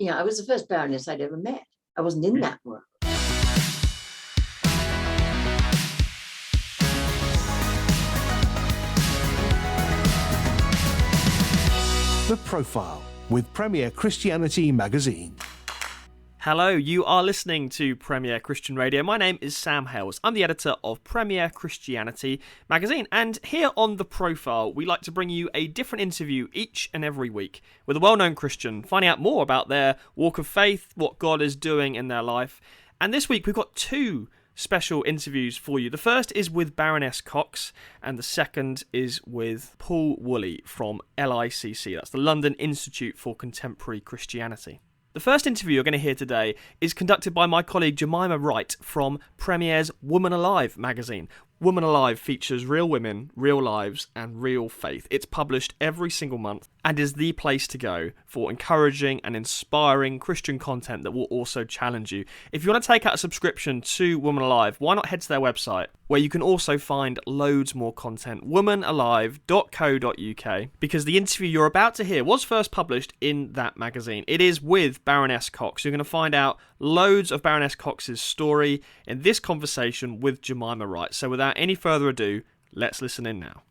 I was the first Baroness I'd ever met. I wasn't in that world. The Profile with Premier Christianity Magazine. Hello, you are listening to Premier Christian Radio. My name is Sam Hales. I'm the editor of Premier Christianity Magazine, and here on The Profile, we like to bring you a different interview each and every week with a well-known Christian, finding out more about their walk of faith, what God is doing in their life. And this week, we've got two special interviews for you. The first is with Baroness Cox, and the second is with Paul Woolley from LICC. That's the London Institute for Contemporary Christianity. The first interview you're going to hear today is conducted by my colleague Jemimah Wright from Premier's Woman Alive magazine. Woman Alive features real women, real lives, and real faith. It's published every single month and is the place to go for encouraging and inspiring Christian content that will also challenge you. If you want to take out a subscription to Woman Alive, why not head to their website, where you can also find loads more content, womanalive.co.uk, because the interview you're about to hear was first published in that magazine. It is with Baroness Cox. You're going to find out loads of Baroness Cox's story in this conversation with Jemimah Wright. So without any further ado, let's listen in now.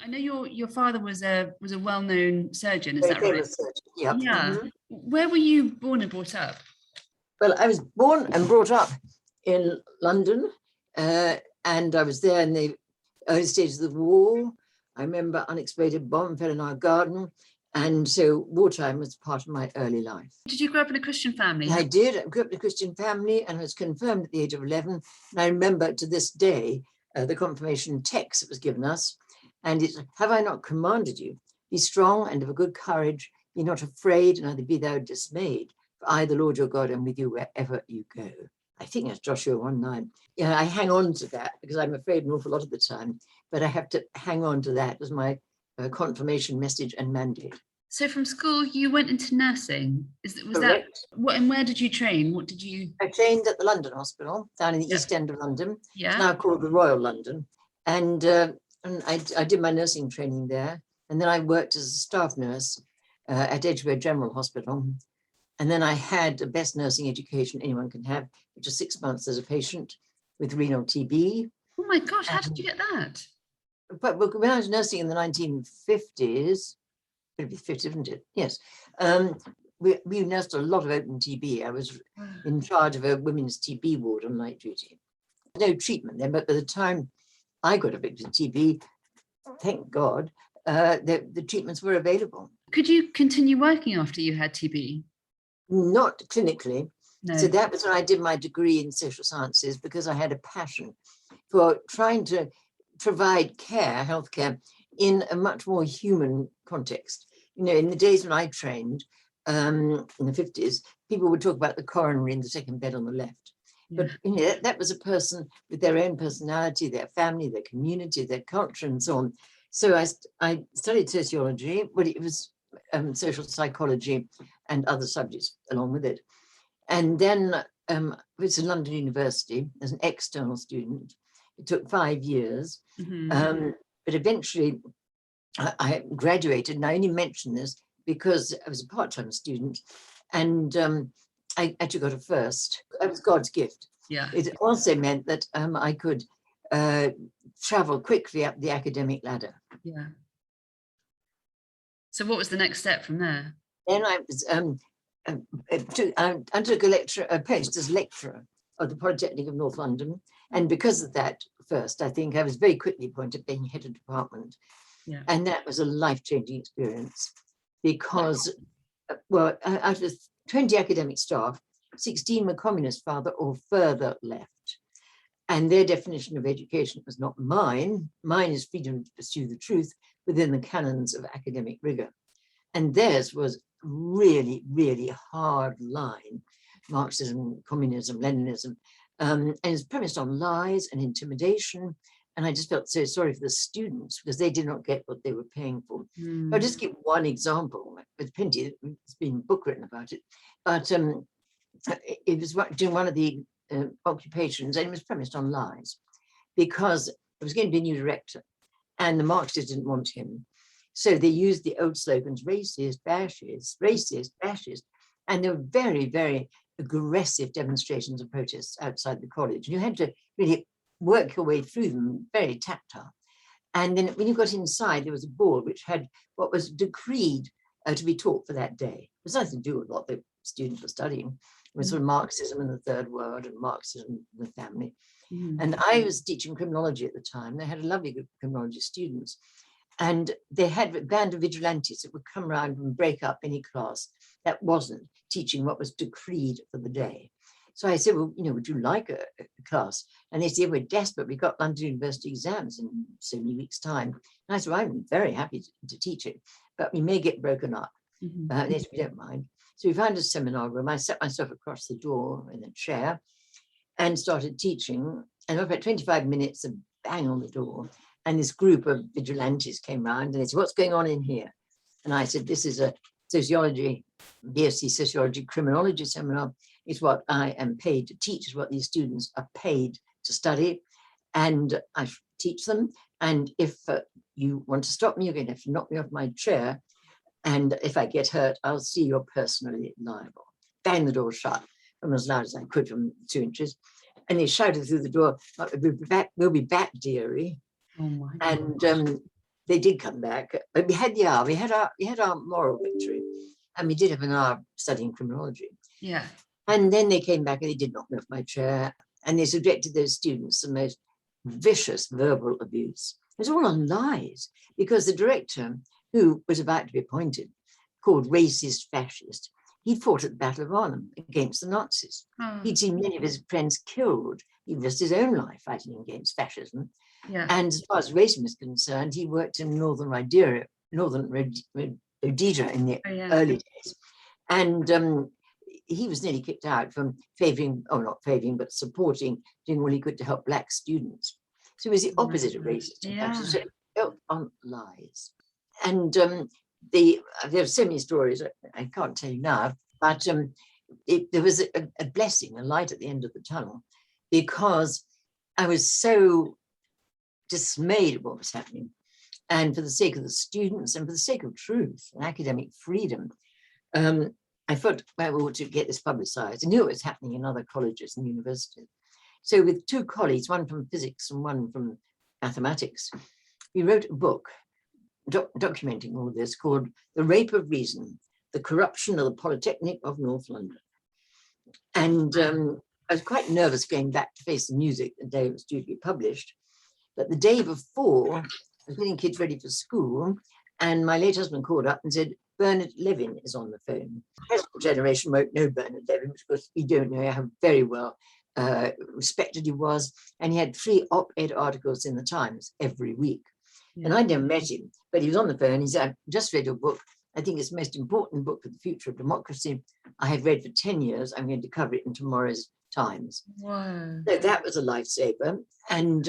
I know your father was a well-known surgeon, is that right? Surgeon. Yep. Yeah. Mm-hmm. Where were you born and brought up? Well, I was born and brought up in London, and I was there in the early stages of the war. I remember unexploded bomb fell in our garden, and so wartime was part of my early life. Did you grow up in a Christian family? I did. I grew up in a Christian family and was confirmed at the age of 11. And I remember to this day the confirmation text that was given us. And it's, have I not commanded you? Be strong and of a good courage. Be not afraid, neither be thou dismayed. For I, the Lord your God, am with you wherever you go. I think that's Joshua 1:9. I hang on to that because I'm afraid an awful lot of the time. But I have to hang on to that as my confirmation message and mandate. So from school, you went into nursing. Was Correct. that what? And where did you train? What did you? I trained at the London Hospital down in the East End of London. Yeah. It's now called the Royal London, and I did my nursing training there, and then I worked as a staff nurse at Edgware General Hospital, and then I had the best nursing education anyone can have, which was 6 months as a patient with renal TB. Oh my gosh! How did you get that? But when I was nursing in the 1950s, it'd be 50, isn't it? Yes. We nursed a lot of open TB. I was in charge of a women's TB ward on night duty. No treatment then, but by the time I got a bit of TB, thank God, the treatments were available. Could you continue working after you had TB? Not clinically. No. So that was when I did my degree in social sciences, because I had a passion for trying to provide care, healthcare, in a much more human context. In the days when I trained, in the 50s, people would talk about the coronary in the second bed on the left. Yeah. But that was a person with their own personality, their family, their community, their culture, and so on. So I studied sociology, but it was social psychology and other subjects along with it. And then it was at London University as an external student. It took 5 years, but eventually I graduated, and I only mention this because I was a part-time student, and I actually got a first. It was God's gift. Yeah. It also meant that I could travel quickly up the academic ladder. Yeah. So what was the next step from there? Then I was I took a post as lecturer of the Polytechnic of North London, and because of that, first, I think I was very quickly appointed being head of department. Yeah. And that was a life-changing experience because, out of 20 academic staff, 16 were communist father or further left. And their definition of education was not mine. Mine is freedom to pursue the truth within the canons of academic rigor. And theirs was really, really hard line, Marxism, communism, Leninism, and it's premised on lies and intimidation. And I just felt so sorry for the students because they did not get what they were paying for. I'll just give one example. There's plenty, there's been a book written about it. But it was during one of the occupations, and it was premised on lies because there was going to be a new director and the Marxists didn't want him. So they used the old slogans, racist, fascist, and there were very, very aggressive demonstrations and protests outside the college. And you had to really work your way through them, very tactile. And then when you got inside, there was a board which had what was decreed to be taught for that day. It was nothing to do with what the students were studying. It was sort of Marxism in the third world and Marxism in the family. And I was teaching criminology at the time. They had a lovely group of criminology students. And they had a band of vigilantes that would come around and break up any class that wasn't teaching what was decreed for the day. So I said, well, would you like a class? And they said, we're desperate. We've got London University exams in so many weeks' time. And I said, well, I'm very happy to teach it, but we may get broken up. They said, we don't mind. So we found a seminar room. I sat myself across the door in a chair and started teaching. And about 25 minutes, a bang on the door. And this group of vigilantes came round and they said, what's going on in here? And I said, this is a sociology, BSc sociology, criminology seminar. It's what I am paid to teach, is what these students are paid to study. And I teach them. And if you want to stop me, you're going to have to knock me off my chair. And if I get hurt, I'll see you're personally liable. Bang the door shut from as loud as I could from 2 inches. And they shouted through the door, we'll be back, dearie. Oh my God. And they did come back. But we had the hour. We had our moral victory. And we did have an hour studying criminology. Yeah. And then they came back and they did knock me off my chair. And they subjected those students to the most vicious verbal abuse. It was all on lies, because the director, who was about to be appointed, called racist, fascist, he'd fought at the Battle of Arnhem against the Nazis. He'd seen many of his friends killed. He risked his own life fighting against fascism. Yeah. And as far as racism is concerned, he worked in Northern Rhodesia in the early days. And he was nearly kicked out from supporting, doing all he could to help black students. So he was the opposite of racist. So it built on lies. And there are so many stories, I can't tell you now, but there was a blessing, a light at the end of the tunnel, because I was so dismayed at what was happening. And for the sake of the students and for the sake of truth and academic freedom, I thought, well, we ought to get this publicized. I knew it was happening in other colleges and universities. So with 2 colleagues, one from physics and one from mathematics, we wrote a book documenting all this called The Rape of Reason, The Corruption of the Polytechnic of North London. And I was quite nervous going back to face the music the day it was due to be published. But the day before, I was getting kids ready for school, and my late husband called up and said, Bernard Levin is on the phone. The present generation won't know Bernard Levin, because we don't know how very well respected he was. And he had 3 op-ed articles in the Times every week. Yeah. And I'd never met him, but he was on the phone. He said, I've just read your book. I think it's the most important book for the future of democracy. I have read for 10 years. I'm going to cover it in tomorrow's Times. Wow. So that was a lifesaver. And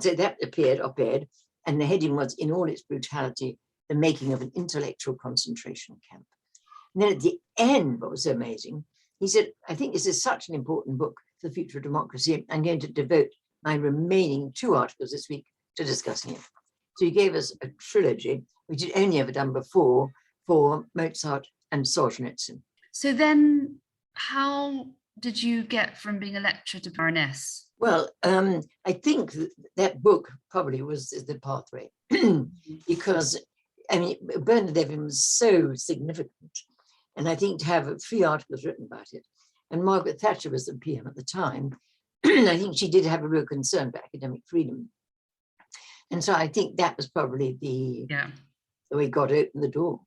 so that appeared op-ed. And the heading was, in all its brutality, the making of an intellectual concentration camp. And then at the end, what was so amazing, he said, I think this is such an important book for the future of democracy. I'm going to devote my remaining 2 articles this week to discussing it. So he gave us a trilogy, which he'd only ever done before for Mozart and Solzhenitsyn. So then how did you get from being a lecturer to Baroness? Well, I think that book probably was the pathway, because, I mean, Bernard Levin was so significant. And I think to have 3 articles written about it, and Margaret Thatcher was the PM at the time, I think she did have a real concern for academic freedom. And so I think that was probably the way God opened the door.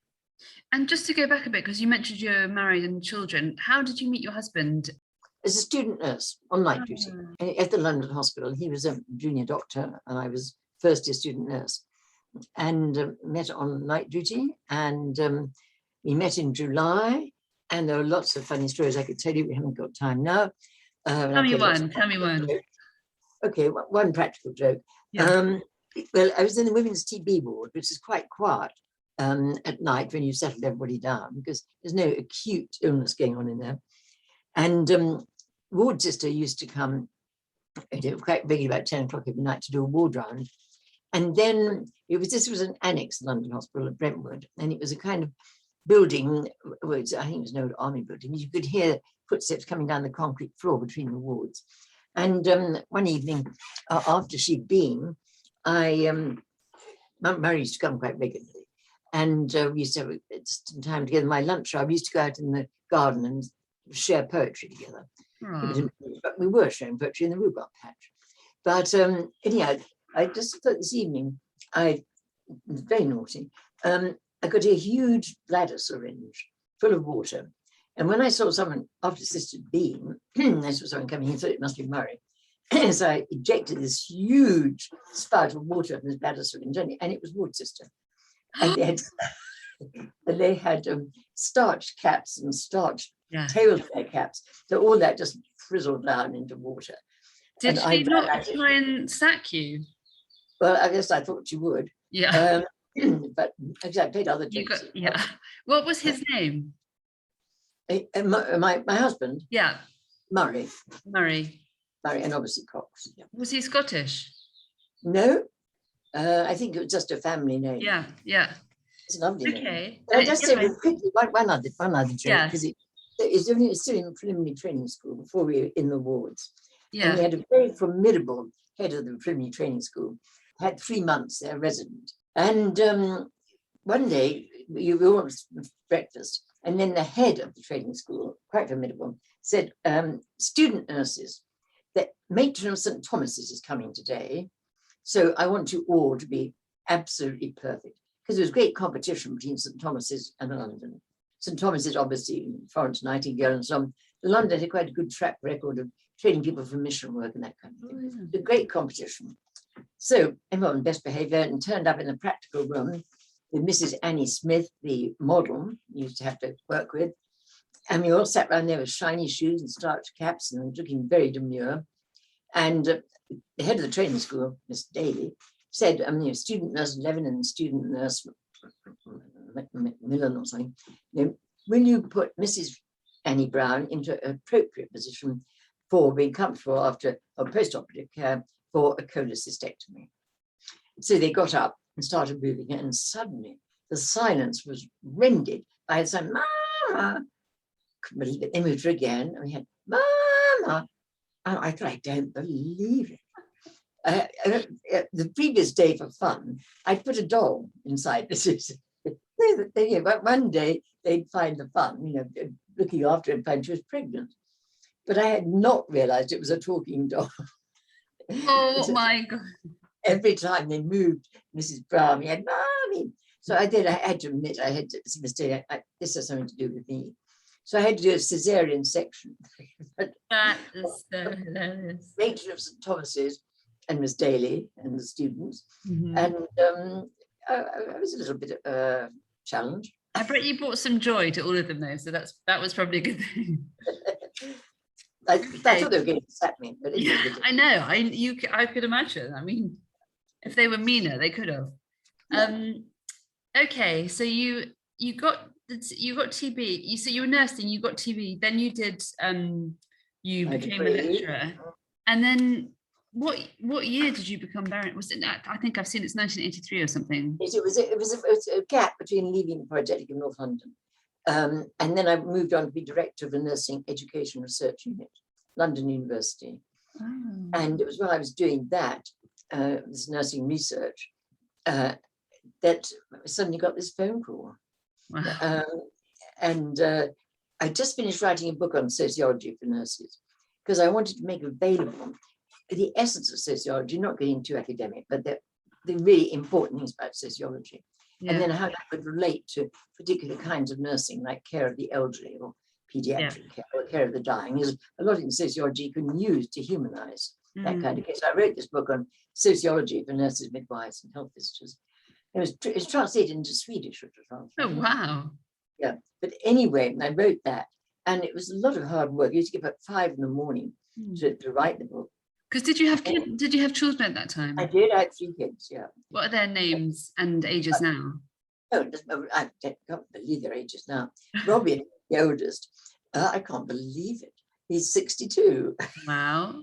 And just to go back a bit, because you mentioned you're married and children, how did you meet your husband? As a student nurse on night duty at the London hospital. He was a junior doctor and I was first year student nurse, and met on night duty. And we met in July, and there are lots of funny stories I could tell you. We haven't got time now. Tell me one. Okay, one practical joke. Yeah. Well, I was in the women's TB ward, which is quite quiet at night when you've settled everybody down, because there's no acute illness going on in there. And ward sister used to come quite regularly about 10 o'clock every night to do a ward round. And then this was an annex London Hospital at Brentwood, and it was a kind of building, I think it was an old army building. You could hear footsteps coming down the concrete floor between the wards. And one evening, after she'd been, Murray used to come quite regularly. And we used to have some time together. My lunch hour, we used to go out in the garden and share poetry together. But we were sharing poetry in the rhubarb patch. But anyhow, I just thought this evening, I was very naughty. I got a huge bladder syringe full of water. And when I saw someone, after Sister Bean, I saw someone coming in, thought it must be Murray. So I ejected this huge spout of water from this bladder syringe, and it was Wood Sister. And they had starched caps and starched tail their caps. So all that just frizzled down into water. Did she not try and sack you? Well, I guess I thought she would. Yeah. But actually, I played other jokes. What was his name? My husband? Yeah. Murray, and obviously Cox. Yeah. Was he Scottish? No, I think it was just a family name. Yeah. It's a lovely name. Okay. I just say quickly one other joke, because it's still in preliminary training school before we were in the wards. Yeah. And we had a very formidable head of the preliminary training school, had 3 months there resident. And one day we all went to breakfast, and then the head of the training school, quite formidable, said, student nurses, the matron of St. Thomas's is coming today. So I want you all to be absolutely perfect. Because there was great competition between St. Thomas's and London. St. Thomas's, obviously, Florence Nightingale and so on. London had quite a good track record of training people for mission work and that kind of thing. The great competition. So everyone on best behaviour and turned up in the practical room with Mrs. Annie Smith, the model you used to have to work with. And we all sat around there with shiny shoes and starched caps and looking very demure. And the head of the training school, Miss Daly, said, student nurse Levin and student nurse Millen or something, will you put Mrs. Annie Brown into an appropriate position for being comfortable after a post-operative care for a cholecystectomy? So they got up and started moving, and suddenly the silence was rended by a sound, Mama! Couldn't believe it. They moved her again, and we had, Mama! And I thought, I don't believe it. The previous day for fun, I'd put a doll inside this. One day they'd find the fun, looking after her and find she was pregnant. But I had not realized it was a talking doll. Oh my God. Every time they moved Mrs. Brown, we had, Mommy. So I had to admit, I had this mistake. This has something to do with me. So I had to do a cesarean section. That is so hilarious. Matron of St. Thomas's and Miss Daly and the students. Mm-hmm. And I was a little bit challenged. I bet you brought some joy to all of them though, so that was probably a good thing. I thought they were going to sack me, but I know. I could imagine. I mean, if they were meaner, they could have. Okay, so you got TB. You were nursing. You got TB. Then you did. You became a lecturer, and then what year did you become Baron? Was it? I think I've seen it's 1983 or something. It was a gap between leaving the Polytechnic in North London. And then I moved on to be director of a nursing education research unit, London University. Oh. And it was while I was doing that, this nursing research, that I suddenly got this phone call. Wow. I just finished writing a book on sociology for nurses because I wanted to make available the essence of sociology, not getting too academic, but the really important things about sociology. Yeah. And then how that would relate to particular kinds of nursing, like care of the elderly or pediatric care or care of the dying. There's a lot in sociology you can use to humanize that kind of case. I wrote this book on sociology for nurses, midwives, and health visitors. It was translated into Swedish. Oh, wow. Yeah. But anyway, I wrote that, and it was a lot of hard work. I used to get up at 5 a.m. to write the book. Because did you have kids? Did you have children at that time? I did. I had 3 kids. Yeah. What are their names and ages now? I can't believe their ages now. Robbie, the oldest, I can't believe it. He's 62. Wow.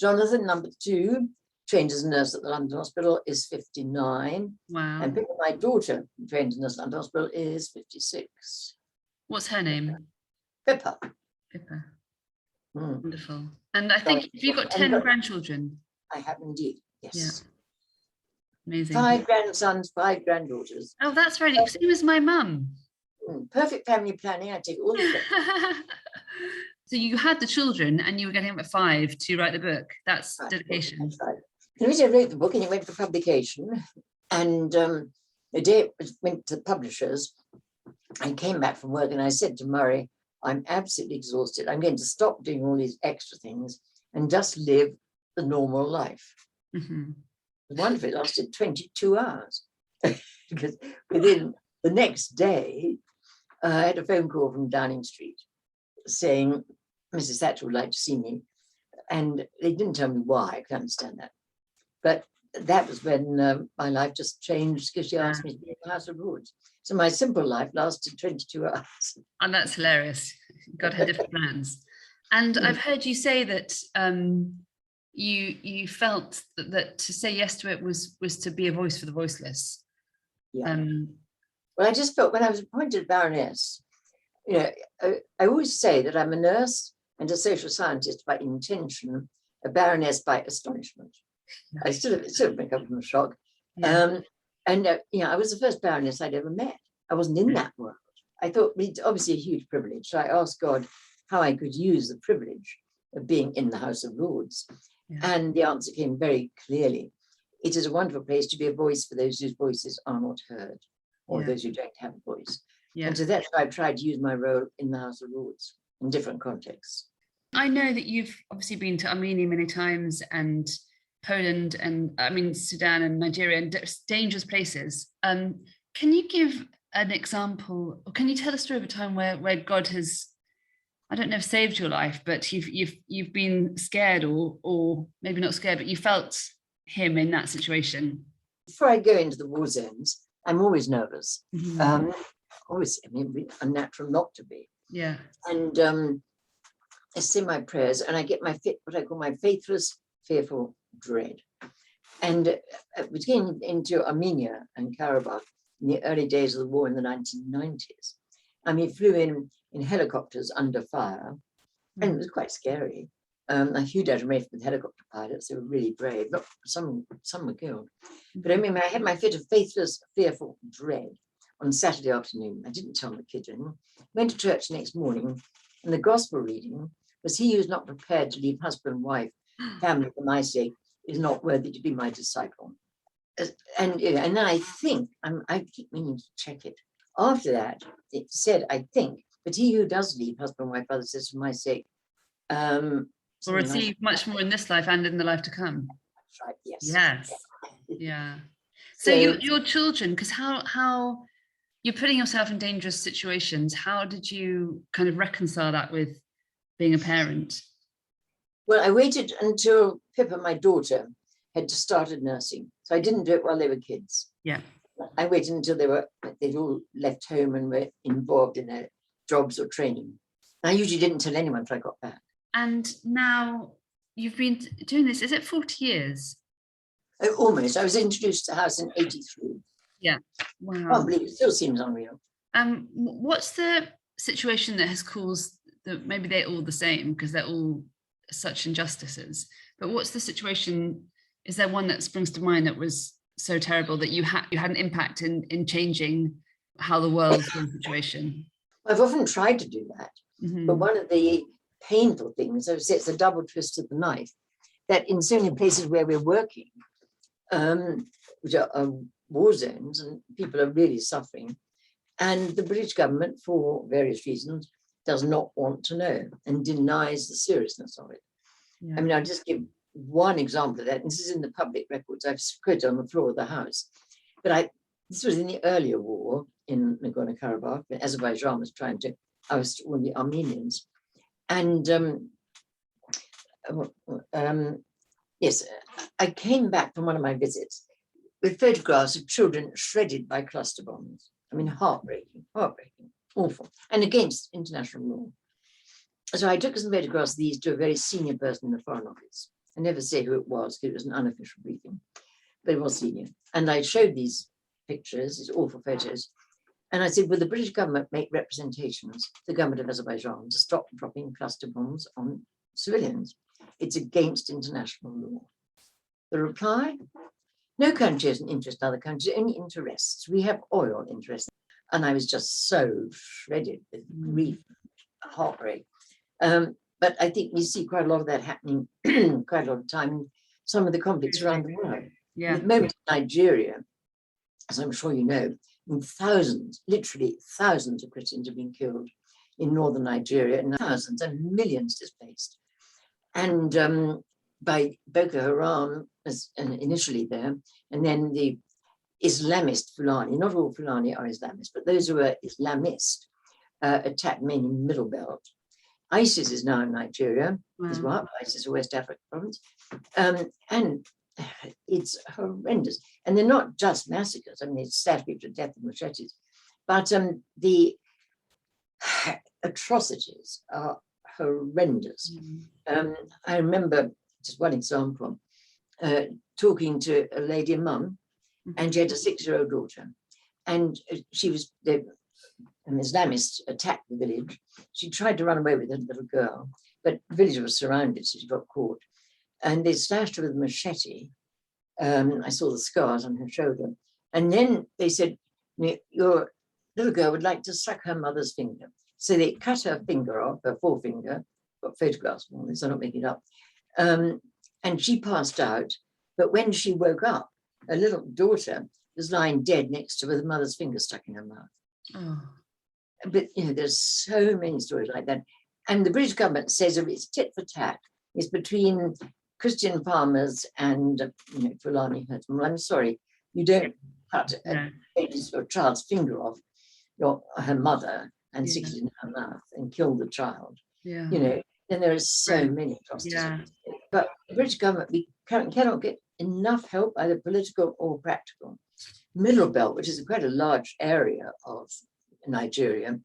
Jonathan, number 2, trained as a nurse at the London Hospital, is 59. Wow. And Pippa, my daughter, trained as a nurse at the London Hospital, is 56. What's her name? Pippa. Pippa. Mm. Wonderful. And I think you've got 10 grandchildren. I have indeed, yes. Yeah. Amazing. 5 grandsons, 5 granddaughters. Oh, that's very same as my mum. Perfect family planning. I take all the credit. So you had the children and you were getting up at 5 to write the book. That's dedication. That's right. I wrote the book and it went for publication. And the day it went to publishers, I came back from work and I said to Murray, I'm absolutely exhausted. I'm going to stop doing all these extra things and just live the normal life. Mm-hmm. One of it lasted 22 hours because within the next day, I had a phone call from Downing Street saying, Mrs. Thatcher would like to see me. And they didn't tell me why, I can understand that. But that was when my life just changed because she asked me to be in the House of Lords. So my simple life lasted 22 hours. And that's hilarious. God had different plans. And I've heard you say that you felt that to say yes to it was to be a voice for the voiceless. Yeah. Well, I just felt when I was appointed Baroness, I always say that I'm a nurse and a social scientist by intention, a Baroness by astonishment. I still wake up from a shock. Yeah. I was the first Baroness I'd ever met. I wasn't in that world. I thought it's obviously a huge privilege. So I asked God how I could use the privilege of being in the House of Lords. Yeah. And the answer came very clearly. It is a wonderful place to be a voice for those whose voices are not heard, or those who don't have a voice. Yeah. And so that's why I've tried to use my role in the House of Lords in different contexts. I know that you've obviously been to Armenia many times and Poland and Sudan and Nigeria and dangerous places. Can you give an example, or can you tell a story of a time where God has, I don't know if saved your life, but you've been scared or maybe not scared, but you felt him in that situation? Before I go into the war zones, I'm always nervous. Mm-hmm. It's unnatural not to be. Yeah. And I say my prayers and I get what I call my faithless, fearful dread. And we came into Armenia and Karabakh in the early days of the war in the 1990s. And we flew in helicopters under fire, and it was quite scary. A huge admiration for the helicopter pilots. They were really brave. But some were killed. But I had my fit of faithless, fearful dread on Saturday afternoon. I didn't tell my kids anything. Went to church the next morning, and the gospel reading was, "He who is not prepared to leave husband, wife, family for my sake is not worthy to be my disciple." And then I think, I keep meaning to check it. After that, it said, I think, "But he who does leave husband, wife, brother, sister for my sake will receive much more in this life and in the life to come." That's right, yes. Yes. Yeah. So your children, because how you're putting yourself in dangerous situations, how did you kind of reconcile that with being a parent? Well, I waited until Pippa, my daughter, had started nursing. So I didn't do it while they were kids. Yeah. I waited until they'd all left home and were involved in their jobs or training. I usually didn't tell anyone until I got back. And now you've been doing this, is it 40 years? Oh, almost. I was introduced to the house in 83. Yeah. Wow. I can't believe it. Still seems unreal. What's the situation that has caused maybe they're all the same because they're all such injustices, but what's the situation? Is there one that springs to mind that was so terrible that you had an impact in changing how the world saw the situation? I've often tried to do that, but one of the painful things, I would say, it's a double twist of the knife, that in so many places where we're working, which are war zones and people are really suffering, and the British government, for various reasons, does not want to know and denies the seriousness of it. Yeah. I'll just give one example of that. And this is in the public records. I've quoted on the floor of the house. But this was in the earlier war in Nagorno-Karabakh, when Azerbaijan was trying to oust all the Armenians. And yes, I came back from one of my visits with photographs of children shredded by cluster bombs. Heartbreaking, awful, and against international law. So I took some photographs of these to a very senior person in the Foreign Office. I never say who it was because it was an unofficial briefing, but it was senior. And I showed these pictures, these awful photos. And I said, will the British government make representations to the government of Azerbaijan to stop dropping cluster bombs on civilians? It's against international law. The reply, no country has an interest in other countries, only interests. We have oil interests. And I was just so shredded with grief, heartbreak. But I think we see quite a lot of that happening quite a lot of time in some of the conflicts around the world. Yeah. At the moment in Nigeria, as I'm sure you know, thousands, literally thousands of Christians have been killed in northern Nigeria, and thousands and millions displaced. And by Boko Haram initially there, and then the Islamist Fulani, not all Fulani are Islamists, but those who are Islamist attacked mainly in the Middle Belt. ISIS is now in Nigeria, is what? ISIS, a West African province. And it's horrendous. And they're not just massacres. I mean, it's stabbed people to death with machetes. But the atrocities are horrendous. I remember, just one example, talking to a lady, a mum, and she had a 6-year-old daughter. And she was, an Islamist attacked the village. She tried to run away with her little girl, but the village was surrounded, so she got caught. And they slashed her with a machete. I saw the scars on her shoulder. And then they said, your little girl would like to suck her mother's finger. So they cut her finger off, her forefinger, got photographs of all this, I'm not making it up. And she passed out. But when she woke up, her little daughter was lying dead next to her with her mother's finger stuck in her mouth. Oh. But there's so many stories like that. And the British government says it's tit for tat. It's between Christian farmers and Fulani herdsmen. Well, I'm sorry, you don't cut a child's finger off her mother and stick it in her mouth and kill the child. Yeah. Then there are so many atrocities. Yeah. But the British government, we cannot get enough help, either political or practical. Middle Belt, which is quite a large area of Nigeria,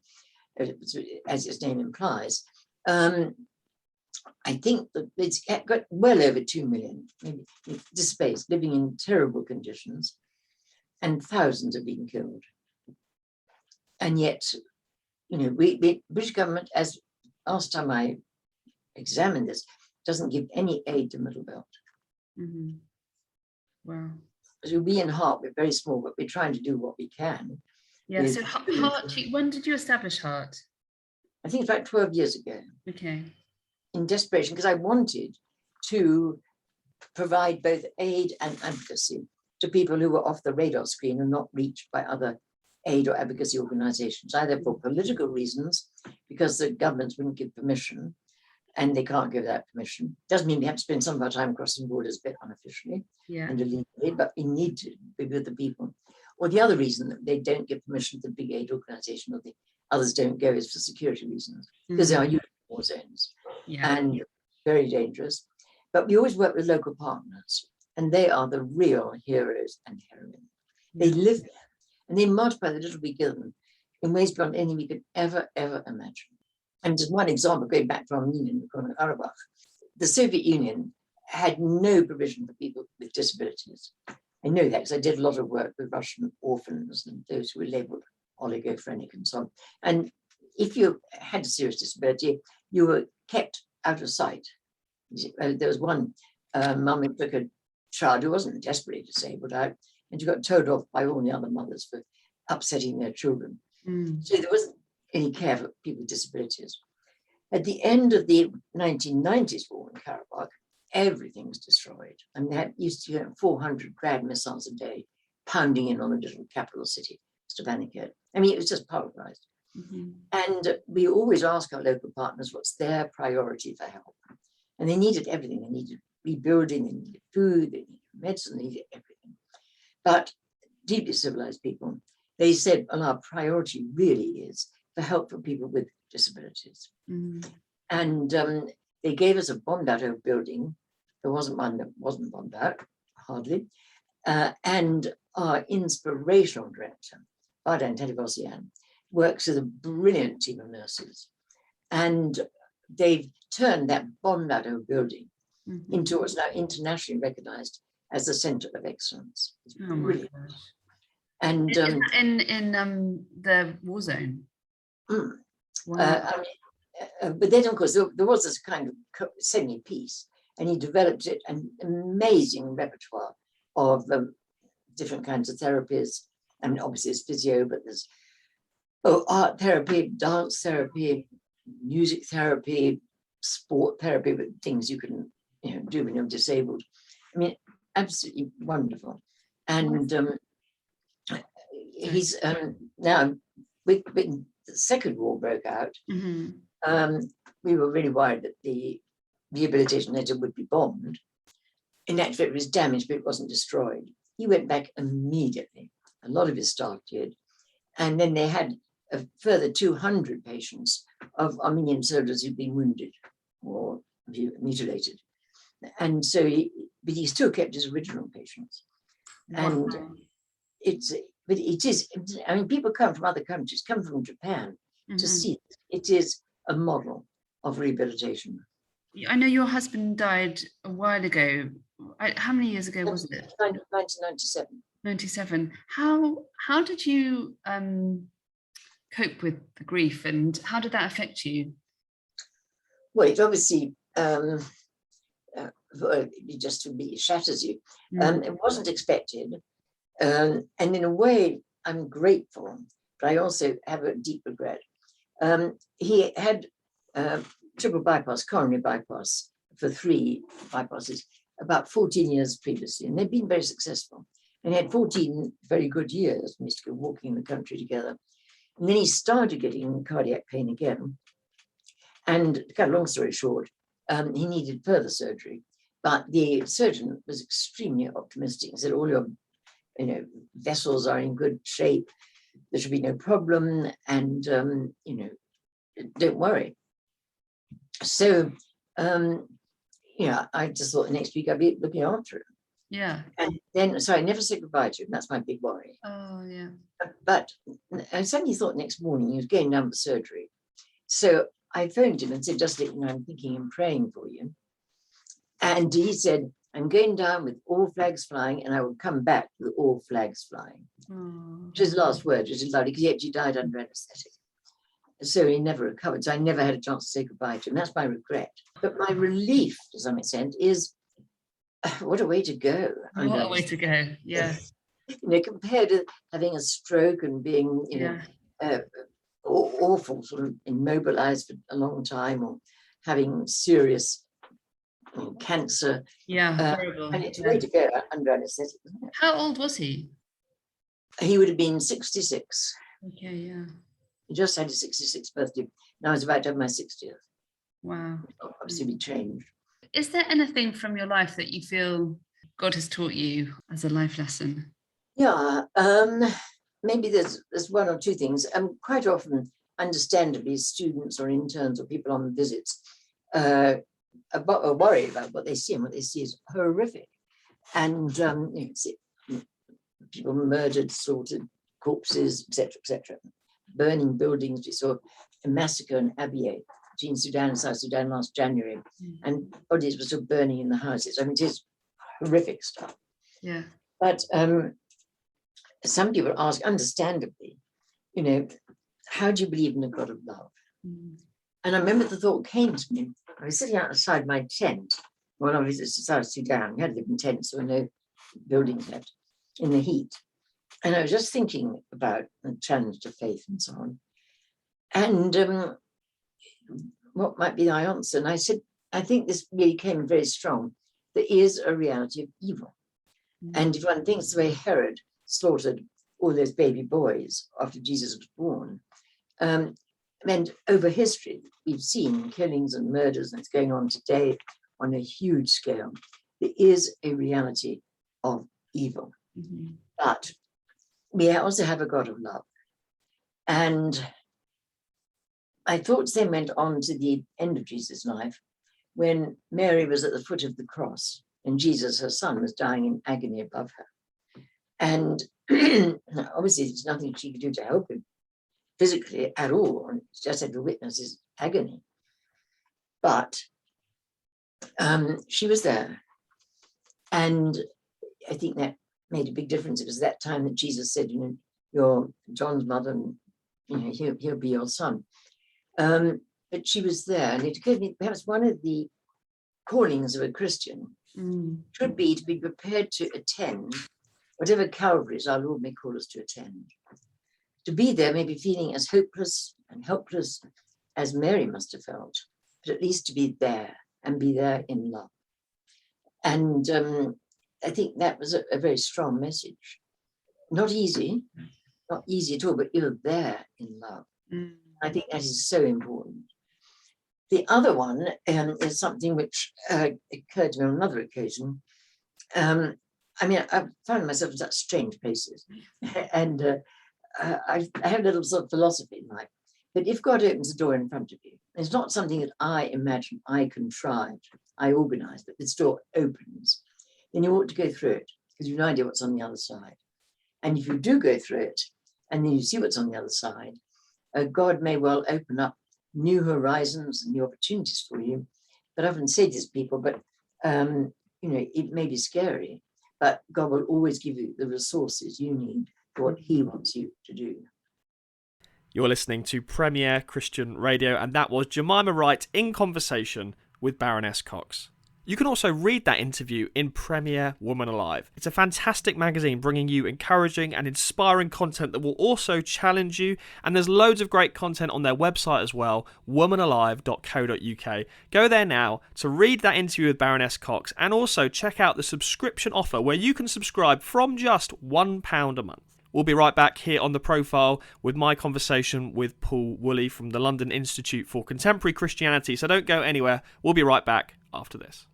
as its name implies, I think that it's got well over 2 million maybe displaced, living in terrible conditions, and thousands are being killed. And yet, the British government, as last time I examined this, doesn't give any aid to Middle Belt. Mm-hmm. Wow. So we in Heart, we're very small, but we're trying to do what we can. Yeah, so Heart, when did you establish Heart? I think it's about 12 years ago. Okay. In desperation, because I wanted to provide both aid and advocacy to people who were off the radar screen and not reached by other aid or advocacy organizations, either for political reasons, because the governments wouldn't give permission, and they can't give that permission. Doesn't mean we have to spend some of our time crossing borders a bit unofficially and illegally, but we need to be with the people. Or the other reason that they don't give permission to the big aid organization, or the others don't go, is for security reasons, because they are usually war zones and very dangerous. But we always work with local partners, and they are the real heroes and heroines. They live there, and they multiply the little we give them in ways beyond anything we could ever imagine. And just one example, going back to Armenia and Nagorno-Karabakh, the Soviet Union had no provision for people with disabilities. I know that because I did a lot of work with Russian orphans and those who were labeled oligophrenic and so on. And if you had a serious disability, you were kept out of sight. There was one mum who took a child who wasn't desperately disabled out, and she got told off by all the other mothers for upsetting their children. So there wasn't any care for people with disabilities. At the end of the 1990s war in Karabakh, everything was destroyed. I mean, they used to get 400 Grad missiles a day pounding in on the little capital city, Stepanakert. I mean, it was just pulverized. Mm-hmm. And we always ask our local partners what's their priority for help. And they needed everything. They needed rebuilding, they needed food, they needed medicine, they needed everything. But deeply civilized people, they said, well, our priority really is for help for people with disabilities. Mm-hmm. And they gave us a bombed out building. There wasn't one that wasn't bombed out, hardly. And our inspirational director, Baroness Cox, works with a brilliant team of nurses. And they've turned that bombed out building into what's now internationally recognized as the Center of Excellence. It's brilliant. And in the war zone. Wow. But then, of course, there was this kind of semi-piece, and he developed an amazing repertoire of different kinds of therapies. I mean, obviously, it's physio, but there's art therapy, dance therapy, music therapy, sport therapy, with things you can do when you're disabled. I mean, absolutely wonderful. And he's now, when the Second War broke out, we were really worried that the rehabilitation centre would be bombed. In actual fact, it was damaged, but it wasn't destroyed. He went back immediately. A lot of his staff did. And then they had a further 200 patients of Armenian soldiers who'd been wounded or mutilated. And so, but he still kept his original patients. And I mean, people come from other countries, come from Japan to see it. It is a model of rehabilitation. I know your husband died a while ago. How many years ago was it? 1997. 97. How did you cope with the grief, and how did that affect you? Well, it obviously just to be shatters you. It wasn't expected, and in a way, I'm grateful, but I also have a deep regret. He had triple bypass, coronary bypass, for 3 bypasses about 14 years previously, and they'd been very successful. And he had 14 very good years. We used to go walking in the country together. And then he started getting cardiac pain again. And to cut a long story short, he needed further surgery. But the surgeon was extremely optimistic. He said, all your vessels are in good shape. There should be no problem. And, don't worry. So, I just thought the next week I'd be looking after him. Yeah. And then, so I never said goodbye to him. That's my big worry. Oh, yeah. But I suddenly thought next morning he was going down for surgery. So I phoned him and said, just let you know, I'm thinking and praying for you. And he said, I'm going down with all flags flying, and I will come back with all flags flying. Which is his last word, which is lovely, because he actually died under anesthetic. So he never recovered. So I never had a chance to say goodbye to him. That's my regret. But my relief, to some extent, is what a way to go. What a way to go, yeah. Compared to having a stroke and being, awful, sort of immobilized for a long time, or having serious cancer. Yeah, horrible. And it's a way to go under anesthetic, isn't it? How old was he? He would have been 66. Okay, yeah. He just had his 66th birthday. And I was about to have my 60th. Wow. Obviously, we changed. Is there anything from your life that you feel God has taught you as a life lesson? Yeah, maybe there's one or two things. Quite often, understandably, students or interns or people on visits worry about what they see, and what they see is horrific. And people murdered, slaughtered, corpses, etc., burning buildings. We saw a massacre in Abyei between Sudan and South Sudan last January, and bodies were still burning in the houses. I mean, it is horrific stuff. Yeah. But some people ask, understandably, how do you believe in a God of love? And I remember the thought came to me. I was sitting outside my tent when I was in South Sudan. We had to live in tents, there were no buildings left, in the heat. And I was just thinking about the challenge to faith and so on. And what might be the answer? And I said, I think this really came very strong. There is a reality of evil. And if one thinks the way Herod slaughtered all those baby boys after Jesus was born, and over history, we've seen killings and murders, and it's going on today on a huge scale. There is a reality of evil. But we also have a God of love. And my thoughts then went on to the end of Jesus' life, when Mary was at the foot of the cross and Jesus, her son, was dying in agony above her. And obviously there's nothing she could do to help him physically at all. And she just had to witness his agony. But she was there. And I think that made a big difference. It was that time that Jesus said, you're John's mother, and he'll be your son. But she was there, and it occurred to me perhaps one of the callings of a Christian should be to be prepared to attend whatever Calvaries our Lord may call us to attend. To be there, maybe feeling as hopeless and helpless as Mary must have felt, but at least to be there and be there in love. And I think that was a very strong message. Not easy at all, but you're there in love. I think that is so important. The other one is something which occurred to me on another occasion. I found myself in such strange places. And I have a little sort of philosophy in life. But if God opens a door in front of you, it's not something that I imagine, I contrived, I organized, but this door opens, then you ought to go through it because you've no idea what's on the other side. And if you do go through it, and then you see what's on the other side, God may well open up new horizons and new opportunities for you. But I often say this to people, but it may be scary, but God will always give you the resources you need for what He wants you to do. You're listening to Premier Christian Radio, and that was Jemimah Wright in conversation with Baroness Cox. You can also read that interview in Premier Woman Alive. It's a fantastic magazine bringing you encouraging and inspiring content that will also challenge you, and there's loads of great content on their website as well, womanalive.co.uk. Go there now to read that interview with Baroness Cox, and also check out the subscription offer where you can subscribe from just £1 a month. We'll be right back here on The Profile with my conversation with Paul Woolley from the London Institute for Contemporary Christianity, so don't go anywhere. We'll be right back after this.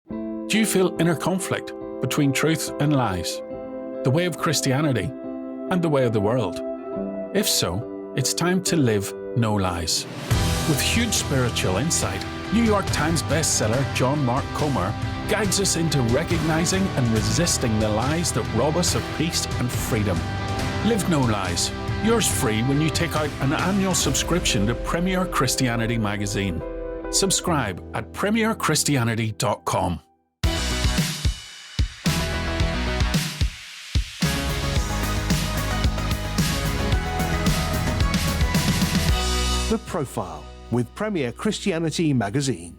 Do you feel inner conflict between truth and lies, the way of Christianity and the way of the world? If so, it's time to live no lies. With huge spiritual insight, New York Times bestseller John Mark Comer guides us into recognizing and resisting the lies that rob us of peace and freedom. Live No Lies. Yours free when you take out an annual subscription to Premier Christianity magazine. Subscribe at premierchristianity.com. The Profile with Premier Christianity Magazine.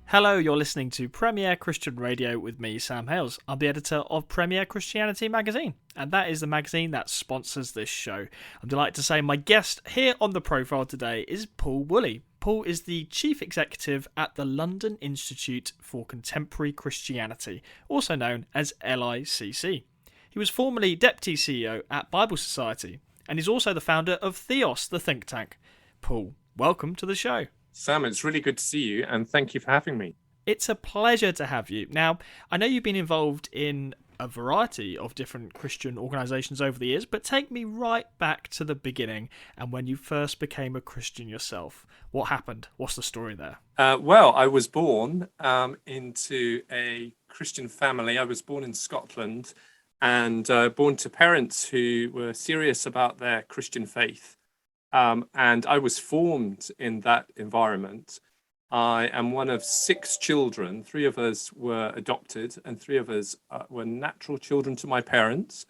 Hello, you're listening to Premier Christian Radio with me, Sam Hales. I'm the editor of Premier Christianity Magazine, and that is the magazine that sponsors this show. I'm delighted to say my guest here on The Profile today is Paul Woolley. Paul is the Chief Executive at the London Institute for Contemporary Christianity, also known as LICC. He was formerly Deputy CEO at Bible Society, and is also the founder of Theos, the think tank. Paul, welcome to the show. Sam, it's really good to see you, and thank you for having me. It's a pleasure to have you. Now, I know you've been involved in a variety of different Christian organisations over the years, but take me right back to the beginning and when you first became a Christian yourself. What happened? What's the story there? Well, I was born into a Christian family. I was born in Scotland and born to parents who were serious about their Christian faith. And I was formed in that environment. I am one of 6 children. 3 of us were adopted and 3 of us were natural children to my parents.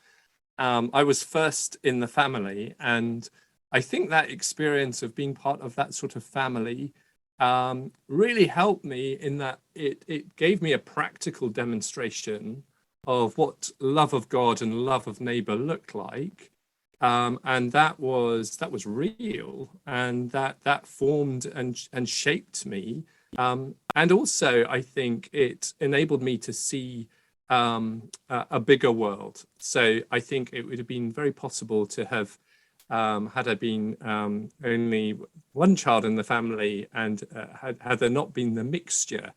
I was first in the family, and I think that experience of being part of that sort of family really helped me in that it gave me a practical demonstration of what love of God and love of neighbor looked like. And that was real, and that formed and shaped me. And also, I think it enabled me to see a bigger world. So I think it would have been very possible to have, had I been only one child in the family, and had there not been the mixture,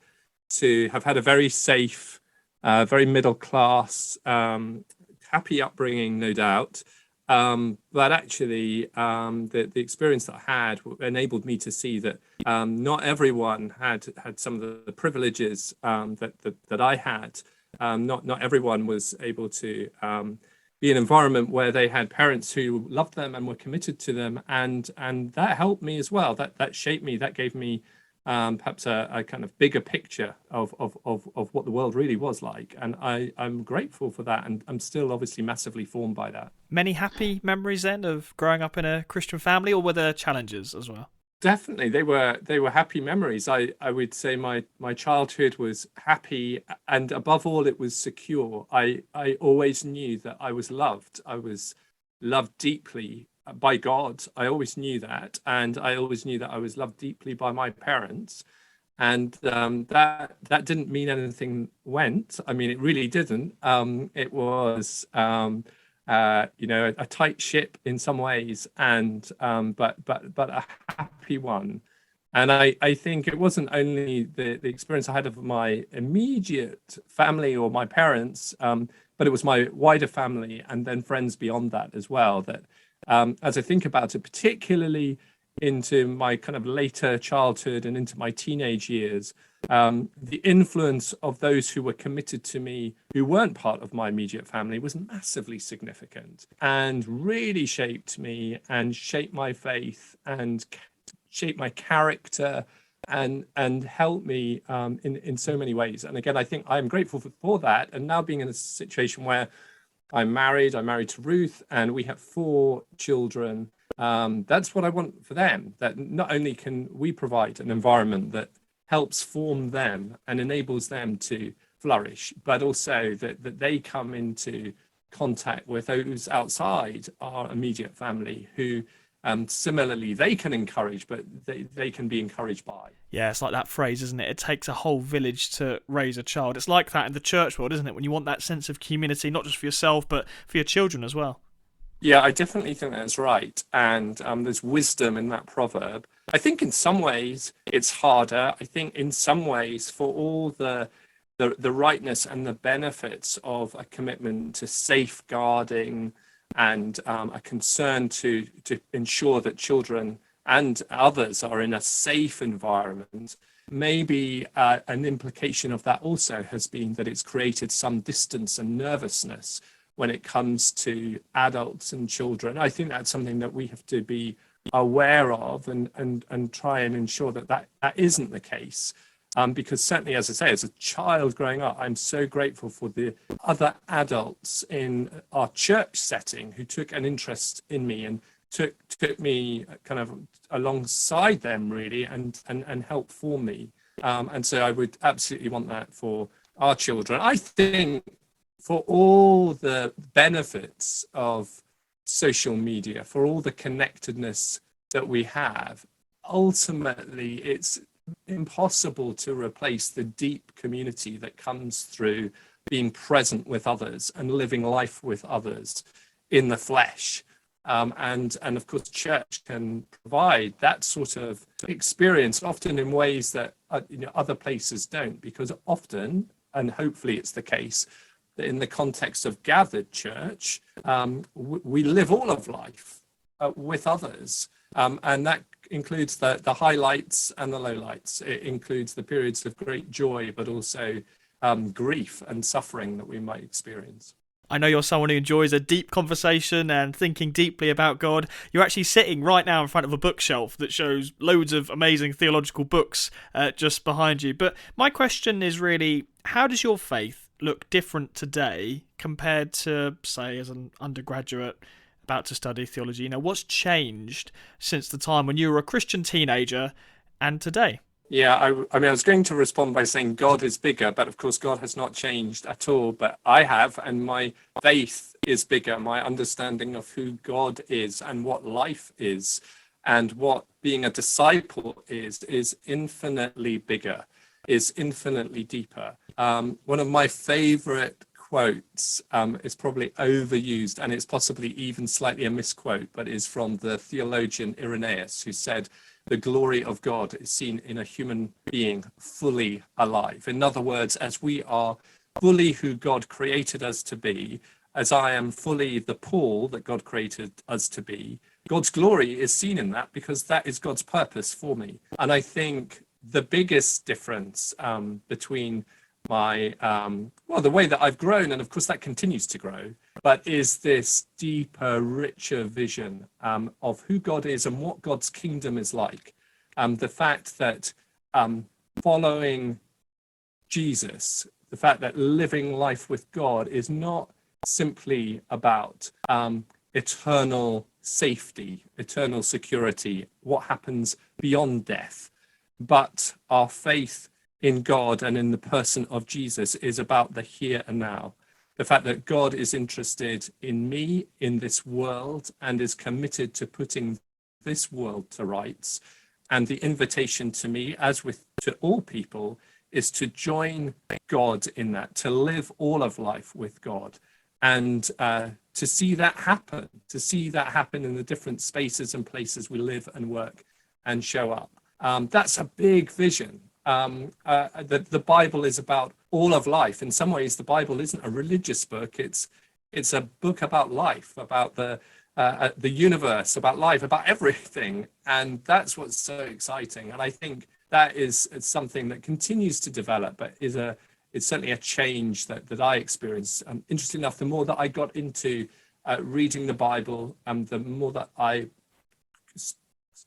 to have had a very safe, very middle class, happy upbringing, no doubt. But actually, the experience that I had enabled me to see that not everyone had some of the privileges that I had. Not everyone was able to be in an environment where they had parents who loved them and were committed to them, and that helped me as well. That shaped me. That gave me perhaps a kind of bigger picture of what the world really was like. And I'm grateful for that. And I'm still obviously massively formed by that. Many happy memories then of growing up in a Christian family, or were there challenges as well? Definitely, they were happy memories. I would say my childhood was happy, and above all, it was secure. I always knew that I was loved. I was loved deeply by God. I always knew that, and I always knew that I was loved deeply by my parents. And that didn't mean anything went. I mean, it really didn't. It was. A tight ship in some ways, and but a happy one. And I think it wasn't only the experience I had of my immediate family or my parents, but it was my wider family and then friends beyond that as well. That as I think about it, particularly into my kind of later childhood and into my teenage years, the influence of those who were committed to me, who weren't part of my immediate family, was massively significant and really shaped me and shaped my faith and shaped my character and helped me in so many ways. And again, I think I'm grateful for that. And now being in a situation where I'm married to Ruth, and we have 4 children. That's what I want for them, that not only can we provide an environment that helps form them and enables them to flourish, but also that they come into contact with those outside our immediate family who similarly they can encourage, but they can be encouraged by. Yeah, it's like that phrase, isn't it? It takes a whole village to raise a child. It's like that in the church world, isn't it? When you want that sense of community, not just for yourself, but for your children as well. Yeah, I definitely think that's right. And there's wisdom in that proverb. I think in some ways it's harder. I think in some ways, for all the rightness and the benefits of a commitment to safeguarding and a concern to ensure that children and others are in a safe environment, maybe an implication of that also has been that it's created some distance and nervousness when it comes to adults and children. I think that's something that we have to be aware of and try and ensure that isn't the case. Because certainly, as I say, as a child growing up, I'm so grateful for the other adults in our church setting who took an interest in me and took me kind of alongside them really and helped form me. And so I would absolutely want that for our children. I think for all the benefits of social media, for all the connectedness that we have, ultimately it's impossible to replace the deep community that comes through being present with others and living life with others in the flesh. And of course, church can provide that sort of experience, often in ways that other places don't, because often, and hopefully it's the case, that in the context of gathered church, we live all of life with others. And that includes the highlights and the lowlights. It includes the periods of great joy, but also grief and suffering that we might experience. I know you're someone who enjoys a deep conversation and thinking deeply about God. You're actually sitting right now in front of a bookshelf that shows loads of amazing theological books just behind you. But my question is really, how does your faith look different today compared to, say, as an undergraduate about to study theology? What's changed since the time when you were a Christian teenager and today? Yeah, I mean, I was going to respond by saying God is bigger, but of course God has not changed at all. But I have, and my faith is bigger. My understanding of who God is and what life is and what being a disciple is infinitely bigger, is infinitely deeper. One of my favorite quotes is probably overused, and it's possibly even slightly a misquote, but is from the theologian Irenaeus, who said, "The glory of God is seen in a human being fully alive." In other words, as we are fully who God created us to be, as I am fully the Paul that God created us to be, God's glory is seen in that, because that is God's purpose for me. And I think the biggest difference between my the way that I've grown, and of course that continues to grow, but is this deeper, richer vision of who God is and what God's kingdom is like. The fact that following Jesus, the fact that living life with God is not simply about eternal safety, eternal security, what happens beyond death, but our faith in God and in the person of Jesus is about the here and now. The fact that God is interested in me, in this world, and is committed to putting this world to rights. And the invitation to me, as with to all people, is to join God in that, to live all of life with God, and to see that happen, in the different spaces and places we live and work and show up. That's a big vision. The Bible is about all of life. In some ways, the Bible isn't a religious book. It's a book about life, about the universe, about life, about everything. And that's what's so exciting. And I think that is something that continues to develop, but it's certainly a change that I experienced. Interesting enough, the more that I got into reading the Bible, the more that I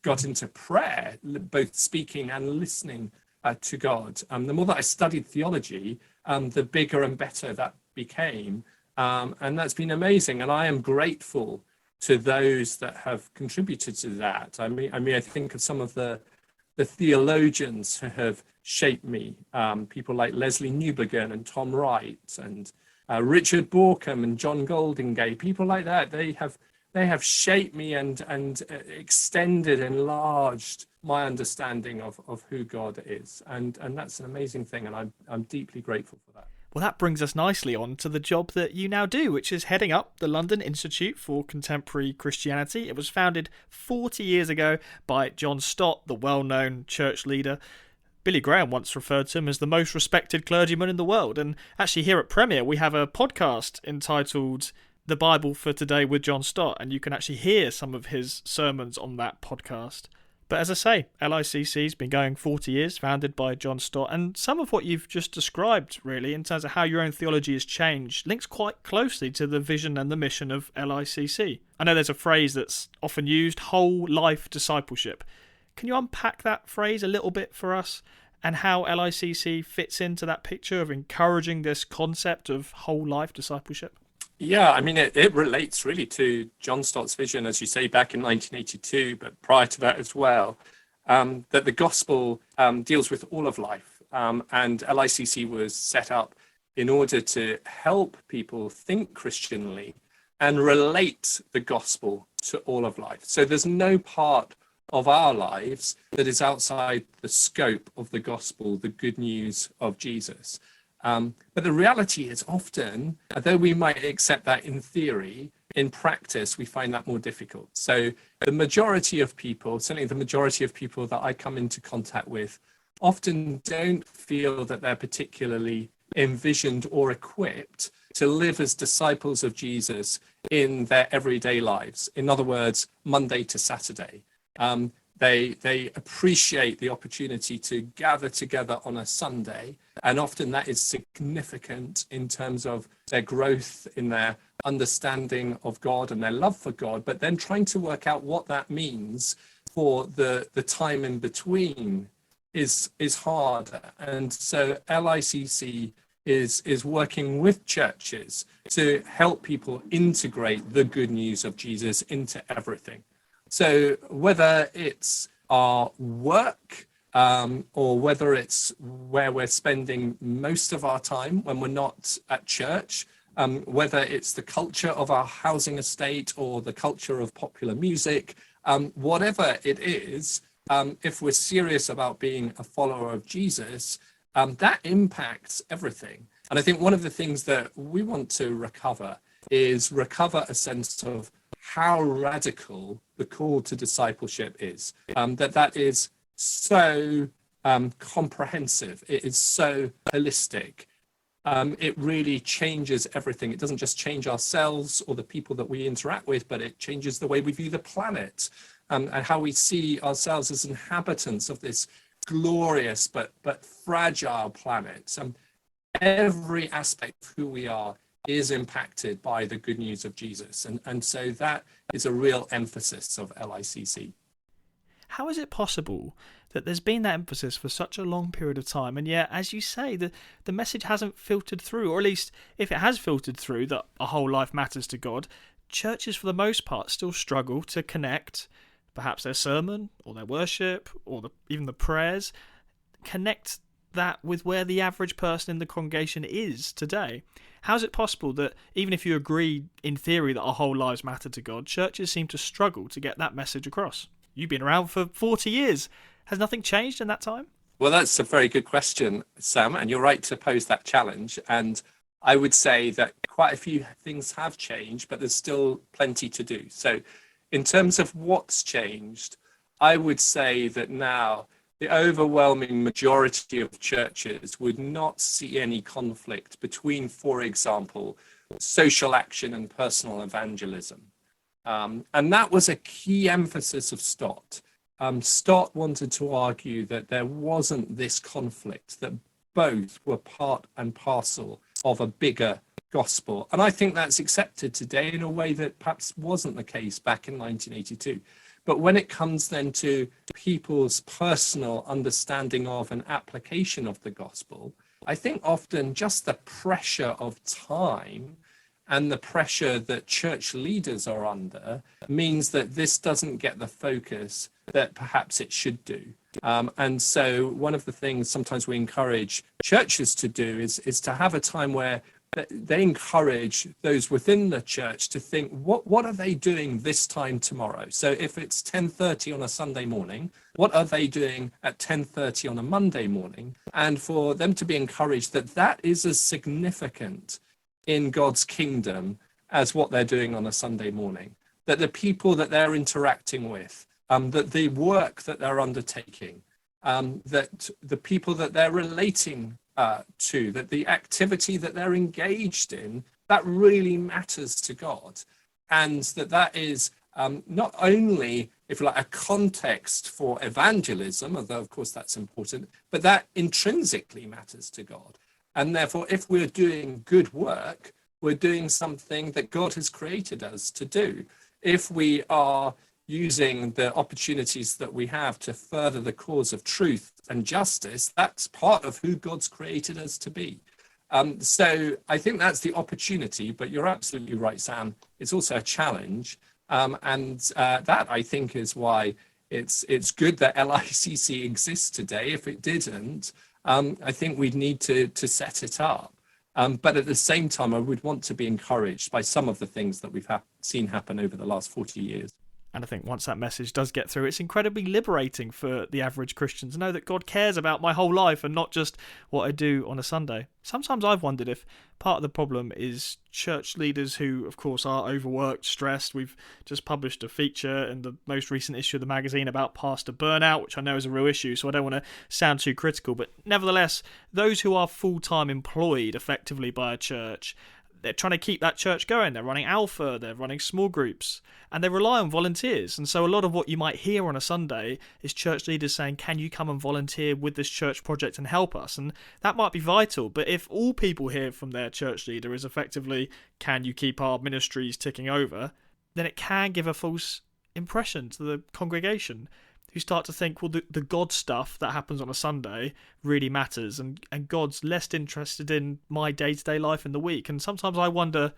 got into prayer, both speaking and listening to God. The more that I studied theology, the bigger and better that became. And that's been amazing. And I am grateful to those that have contributed to that. I mean, I think of some of the theologians who have shaped me, people like Leslie Newbegin and Tom Wright and Richard Borkham and John Goldingay, people like that. They have shaped me and extended, enlarged my understanding of who God is. And that's an amazing thing. And I'm deeply grateful for that. Well, that brings us nicely on to the job that you now do, which is heading up the London Institute for Contemporary Christianity. It was founded 40 years ago by John Stott, the well-known church leader. Billy Graham once referred to him as the most respected clergyman in the world. And actually here at Premier, we have a podcast entitled The Bible for Today with John Stott, and you can actually hear some of his sermons on that podcast. But as I say, LICC's been going 40 years, founded by John Stott, and some of what you've just described, really, in terms of how your own theology has changed, links quite closely to the vision and the mission of LICC. I know there's a phrase that's often used, whole life discipleship. Can you unpack that phrase a little bit for us, and how LICC fits into that picture of encouraging this concept of whole life discipleship? Yeah, I mean, it relates really to John Stott's vision, as you say, back in 1982, but prior to that as well, that the gospel deals with all of life. And LICC was set up in order to help people think Christianly and relate the gospel to all of life. So there's no part of our lives that is outside the scope of the gospel, the good news of Jesus. But the reality is often, though we might accept that in theory, in practice, we find that more difficult. So the majority of people, certainly the majority of people that I come into contact with, often don't feel that they're particularly envisioned or equipped to live as disciples of Jesus in their everyday lives. In other words, Monday to Saturday. They appreciate the opportunity to gather together on a Sunday, and often that is significant in terms of their growth in their understanding of God and their love for God, but then trying to work out what that means for the time in between is hard. And so LICC is working with churches to help people integrate the good news of Jesus into everything. So whether it's our work or whether it's where we're spending most of our time when we're not at church, whether it's the culture of our housing estate or the culture of popular music, whatever it is, if we're serious about being a follower of Jesus, that impacts everything. And I think one of the things that we want to recover is a sense of how radical the call to discipleship is, that is so comprehensive, it is so holistic. It really changes everything. It doesn't just change ourselves or the people that we interact with, but it changes the way we view the planet and how we see ourselves as inhabitants of this glorious but fragile planet. Every aspect of who we are is impacted by the good news of Jesus. And so that is a real emphasis of LICC. How is it possible that there's been that emphasis for such a long period of time, and yet, as you say, the message hasn't filtered through, or at least if it has filtered through, that a whole life matters to God, churches for the most part still struggle to connect perhaps their sermon or their worship or even the prayers, connect that with where the average person in the congregation is today. How is it possible that even if you agree in theory that our whole lives matter to God, churches seem to struggle to get that message across? You've been around for 40 years. Has nothing changed in that time? Well, that's a very good question, Sam, and you're right to pose that challenge. And I would say that quite a few things have changed, but there's still plenty to do. So in terms of what's changed, I would say that now the overwhelming majority of churches would not see any conflict between, for example, social action and personal evangelism. And that was a key emphasis of Stott. Stott wanted to argue that there wasn't this conflict, that both were part and parcel of a bigger gospel. And I think that's accepted today in a way that perhaps wasn't the case back in 1982. But when it comes then to people's personal understanding of and application of the gospel, I think often just the pressure of time and the pressure that church leaders are under means that this doesn't get the focus that perhaps it should do. And so one of the things sometimes we encourage churches to do is to have a time where they encourage those within the church to think, what are they doing this time tomorrow? So if it's 10:30 on a Sunday morning, what are they doing at 10:30 on a Monday morning? And for them to be encouraged that is as significant in God's kingdom as what they're doing on a Sunday morning. That the people that they're interacting with, that the work that they're undertaking, that the people that they're relating to, that the activity that they're engaged in, that really matters to God. And that is not only, if you like, a context for evangelism, although of course that's important, but that intrinsically matters to God. And therefore, if we're doing good work, we're doing something that God has created us to do. If we are using the opportunities that we have to further the cause of truth and justice, that's part of who God's created us to be. So I think that's the opportunity, but you're absolutely right, Sam. It's also a challenge. And that, I think, is why it's good that LICC exists today. If it didn't, I think we'd need to set it up. But at the same time, I would want to be encouraged by some of the things that we've seen happen over the last 40 years. And I think once that message does get through, it's incredibly liberating for the average Christian to know that God cares about my whole life and not just what I do on a Sunday. Sometimes I've wondered if part of the problem is church leaders who, of course, are overworked, stressed. We've just published a feature in the most recent issue of the magazine about pastor burnout, which I know is a real issue, so I don't want to sound too critical. But nevertheless, those who are full-time employed effectively by a church, they're trying to keep that church going. They're running Alpha, they're running small groups, and they rely on volunteers. And so a lot of what you might hear on a Sunday is church leaders saying, can you come and volunteer with this church project and help us? And that might be vital, but if all people hear from their church leader is effectively, can you keep our ministries ticking over, then it can give a false impression to the congregation, who start to think, well, the God stuff that happens on a Sunday really matters, and God's less interested in my day-to-day life in the week. And sometimes I wonder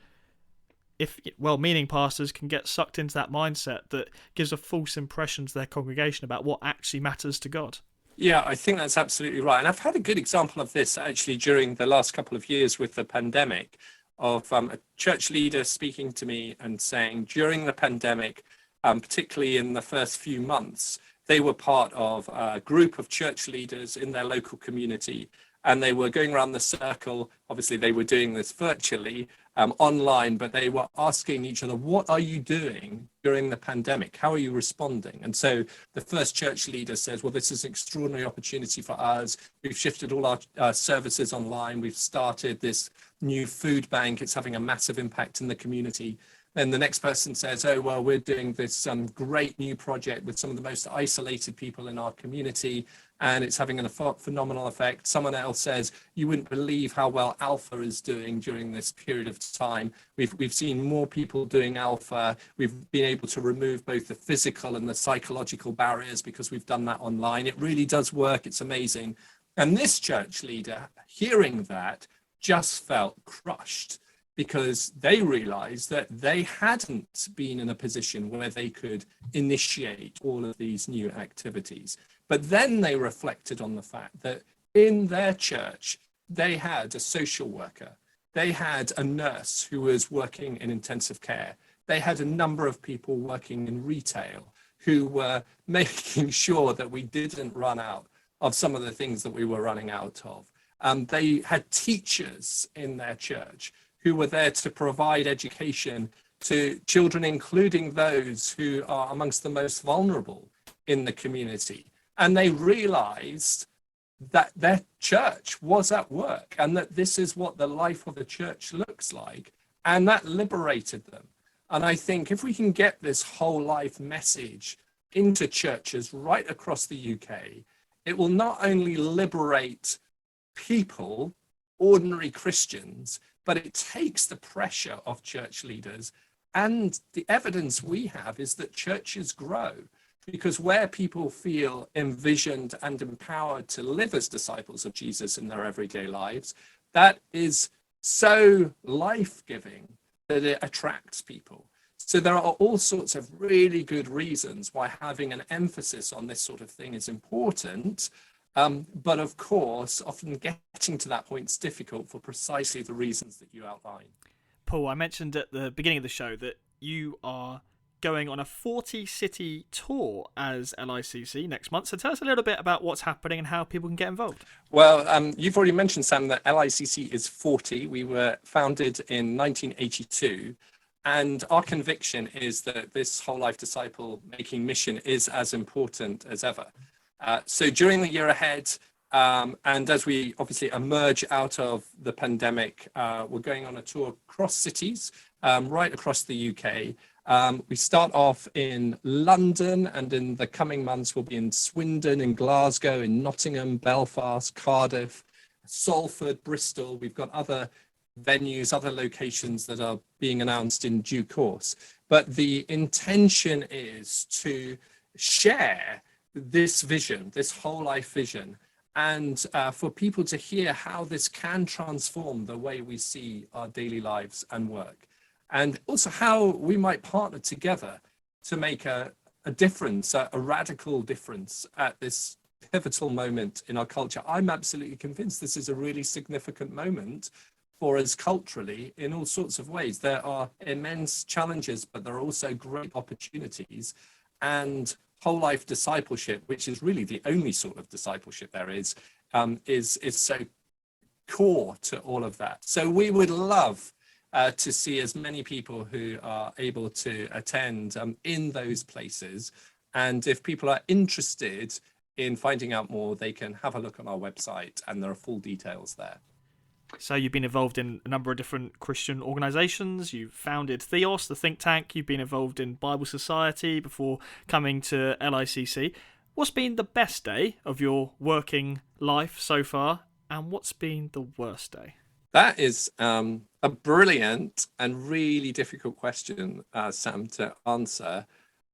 if well-meaning pastors can get sucked into that mindset that gives a false impression to their congregation about what actually matters to God. Yeah, I think that's absolutely right. And I've had a good example of this actually during the last couple of years with the pandemic, of a church leader speaking to me and saying during the pandemic, particularly in the first few months, they were part of a group of church leaders in their local community, and they were going around the circle. Obviously, they were doing this virtually, online, but they were asking each other, what are you doing during the pandemic? How are you responding? And so the first church leader says, well, this is an extraordinary opportunity for us. We've shifted all our services online. We've started this new food bank. It's having a massive impact in the community. then the next person says, oh, well, we're doing this great new project with some of the most isolated people in our community, and it's having a phenomenal effect. Someone else says, you wouldn't believe how well Alpha is doing during this period of time. We've seen more people doing Alpha. We've been able to remove both the physical and the psychological barriers because we've done that online. It really does work. It's amazing. And this church leader, hearing that, just felt crushed, because they realized that they hadn't been in a position where they could initiate all of these new activities. But then they reflected on the fact that in their church, they had a social worker, they had a nurse who was working in intensive care, they had a number of people working in retail who were making sure that we didn't run out of some of the things that we were running out of. They had teachers in their church who were there to provide education to children, including those who are amongst the most vulnerable in the community. And they realized that their church was at work and that this is what the life of the church looks like. And that liberated them. And I think if we can get this whole life message into churches right across the UK, it will not only liberate people, ordinary Christians, but it takes the pressure of church leaders. And the evidence we have is that churches grow, because where people feel envisioned and empowered to live as disciples of Jesus in their everyday lives, that is so life-giving that it attracts people. So there are all sorts of really good reasons why having an emphasis on this sort of thing is important. But of course, often getting to that point is difficult for precisely the reasons that you outline. Paul, I mentioned at the beginning of the show that you are going on a 40-city tour as LICC next month. So tell us a little bit about what's happening and how people can get involved. Well, you've already mentioned, Sam, that LICC is 40. We were founded in 1982. And our conviction is that this whole life disciple making mission is as important as ever. So during the year ahead, and as we obviously emerge out of the pandemic, we're going on a tour across cities, right across the UK. We start off in London, and in the coming months, we'll be in Swindon, in Glasgow, in Nottingham, Belfast, Cardiff, Salford, Bristol. We've got other venues, other locations that are being announced in due course. But the intention is to share this vision, this whole life vision, and for people to hear how this can transform the way we see our daily lives and work, and also how we might partner together to make a difference, a radical difference at this pivotal moment in our culture. I'm absolutely convinced this is a really significant moment for us culturally in all sorts of ways. There are immense challenges, but there are also great opportunities. And whole life discipleship, which is really the only sort of discipleship there is so core to all of that. So we would love to see as many people who are able to attend in those places. And if people are interested in finding out more, they can have a look on our website, and there are full details there. So you've been involved in a number of different Christian organisations. You've founded Theos, the think tank. You've been involved in Bible Society before coming to LICC. What's been the best day of your working life so far, and what's been the worst day? That is a brilliant and really difficult question, Sam, to answer.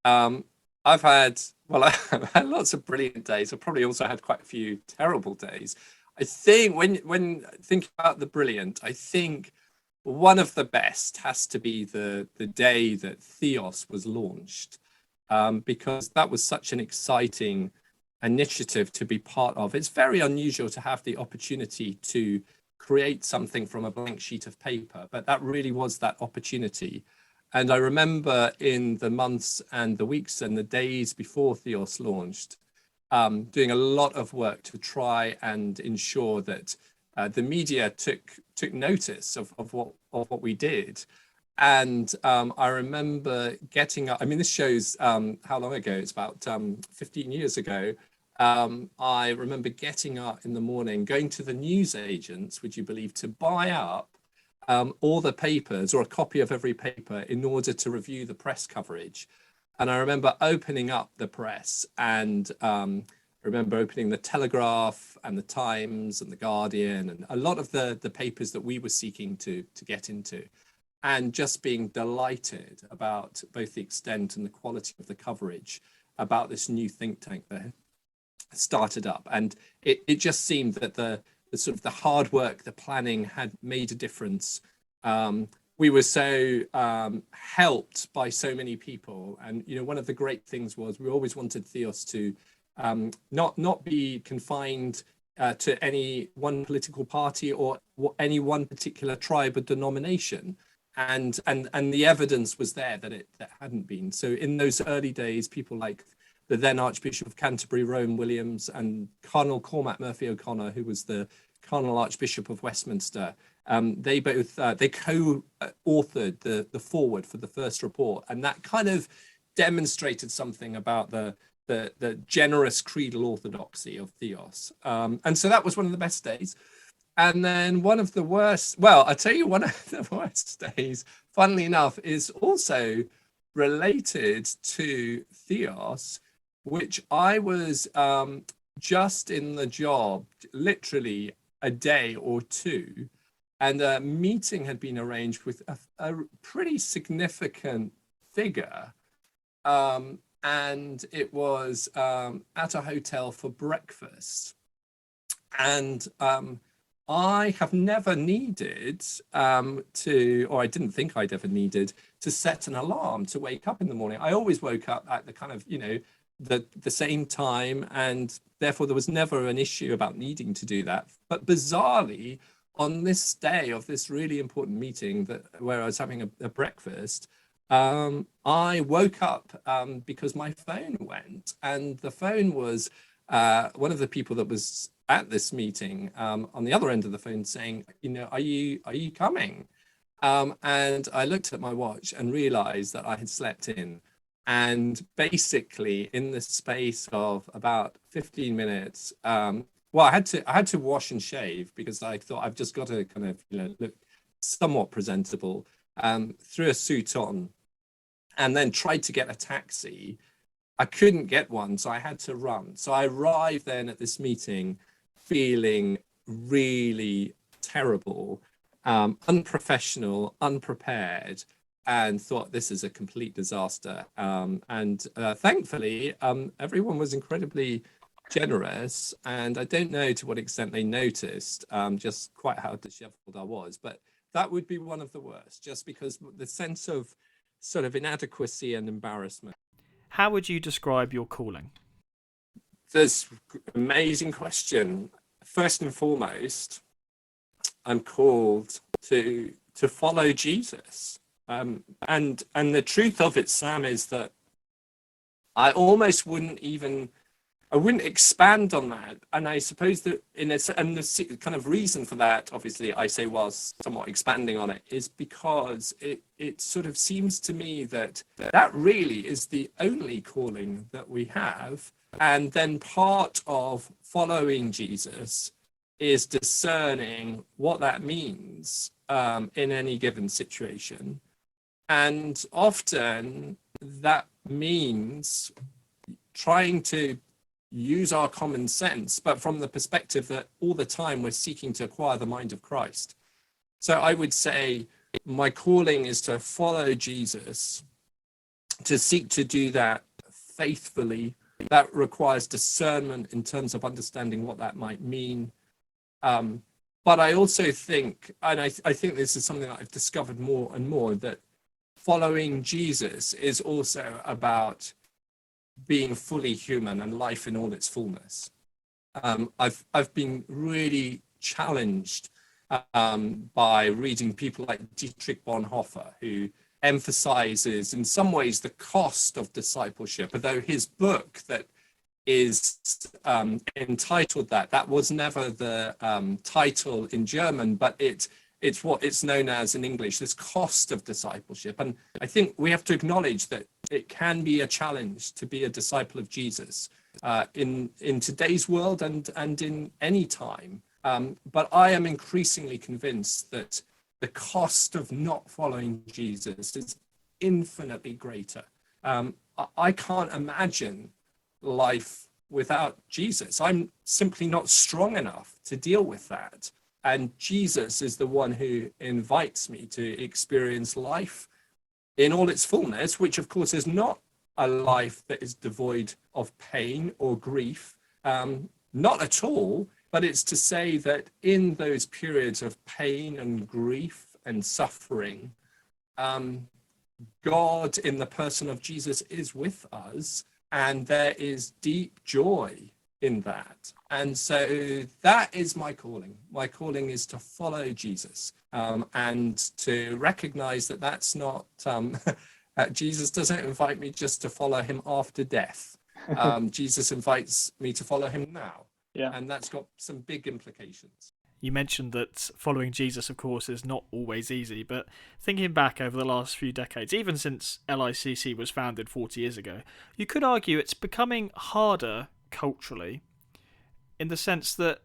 I've had lots of brilliant days. I've probably also had quite a few terrible days. I think when thinking about the brilliant, I think one of the best has to be the day that Theos was launched, because that was such an exciting initiative to be part of. It's very unusual to have the opportunity to create something from a blank sheet of paper, but that really was that opportunity. And I remember in the months and the weeks and the days before Theos launched, doing a lot of work to try and ensure that the media took notice of what we did. And I remember getting up, I mean, this shows how long ago, it's about 15 years ago. I remember getting up in the morning, going to the news agents, would you believe, to buy up all the papers, or a copy of every paper, in order to review the press coverage. And I remember opening up the press, and I remember opening the Telegraph and the Times and the Guardian and a lot of the papers that we were seeking to get into, and just being delighted about both the extent and the quality of the coverage about this new think tank that started up. And it just seemed that the sort of the hard work, the planning had made a difference. We were so helped by so many people. And, you know, one of the great things was we always wanted Theos to not be confined to any one political party or any one particular tribe or denomination. And the evidence was there that that hadn't been. So in those early days, people like the then Archbishop of Canterbury, Rowan Williams, and Cardinal Cormac Murphy O'Connor, who was the Cardinal Archbishop of Westminster, they both they co-authored the foreword for the first report, and that kind of demonstrated something about the generous creedal orthodoxy of Theos. And so that was one of the best days. And then one of the worst, well, I tell you, one of the worst days, funnily enough, is also related to Theos, which I was just in the job literally a day or two, and a meeting had been arranged with a pretty significant figure, and it was at a hotel for breakfast. And I have never needed or I didn't think I'd ever needed to set an alarm to wake up in the morning. I always woke up at the kind of, you know, the same time, and therefore there was never an issue about needing to do that. But bizarrely, on this day of this really important meeting where I was having a breakfast, I woke up because my phone went, and the phone was one of the people that was at this meeting on the other end of the phone saying, you know, are you coming? And I looked at my watch and realized that I had slept in. And basically in the space of about 15 minutes, well, I had to wash and shave because I thought I've just got to kind of, you know, look somewhat presentable, threw a suit on, and then tried to get a taxi. I couldn't get one, so I had to run. So I arrived then at this meeting feeling really terrible, unprofessional, unprepared, and thought this is a complete disaster. And thankfully, everyone was incredibly generous, and I don't know to what extent they noticed just quite how disheveled I was, but that would be one of the worst, just because the sense of sort of inadequacy and embarrassment. How would you describe your calling? This amazing question. First and foremost, I'm called to follow Jesus. And the truth of it, Sam, is that I almost wouldn't expand on that. And I suppose that and the kind of reason for that, obviously, I say whilst somewhat expanding on it, is because it sort of seems to me that really is the only calling that we have. And then part of following Jesus is discerning what that means in any given situation. And often that means trying to use our common sense, but from the perspective that all the time we're seeking to acquire the mind of Christ. So I would say my calling is to follow Jesus, to seek to do that faithfully. That requires discernment in terms of understanding what that might mean. But I also think, and I think this is something that I've discovered more and more, that following Jesus is also about being fully human and life in all its fullness. I've been really challenged by reading people like Dietrich Bonhoeffer, who emphasizes in some ways the cost of discipleship, although his book that is entitled that was never the title in German, but it's what it's known as in English, this cost of discipleship. And I think we have to acknowledge that it can be a challenge to be a disciple of Jesus in today's world and in any time. But I am increasingly convinced that the cost of not following Jesus is infinitely greater. I can't imagine life without Jesus. I'm simply not strong enough to deal with that. And Jesus is the one who invites me to experience life in all its fullness, which of course is not a life that is devoid of pain or grief, not at all, but it's to say that in those periods of pain and grief and suffering, God in the person of Jesus is with us, and there is deep joy in that. And so that is my calling. My calling is to follow Jesus, and to recognize that that's not, Jesus doesn't invite me just to follow him after death. Jesus invites me to follow him now. Yeah. And that's got some big implications. You mentioned that following Jesus, of course, is not always easy, but thinking back over the last few decades, even since LICC was founded 40 years ago, you could argue it's becoming harder culturally, in the sense that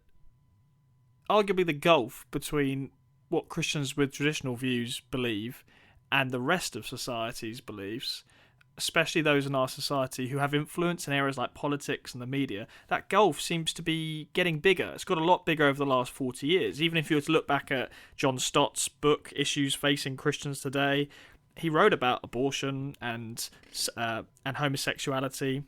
arguably the gulf between what Christians with traditional views believe and the rest of society's beliefs, especially those in our society who have influence in areas like politics and the media, that gulf seems to be getting bigger. It's got a lot bigger over the last 40 years. Even if you were to look back at John Stott's book, Issues Facing Christians Today, he wrote about abortion and homosexuality.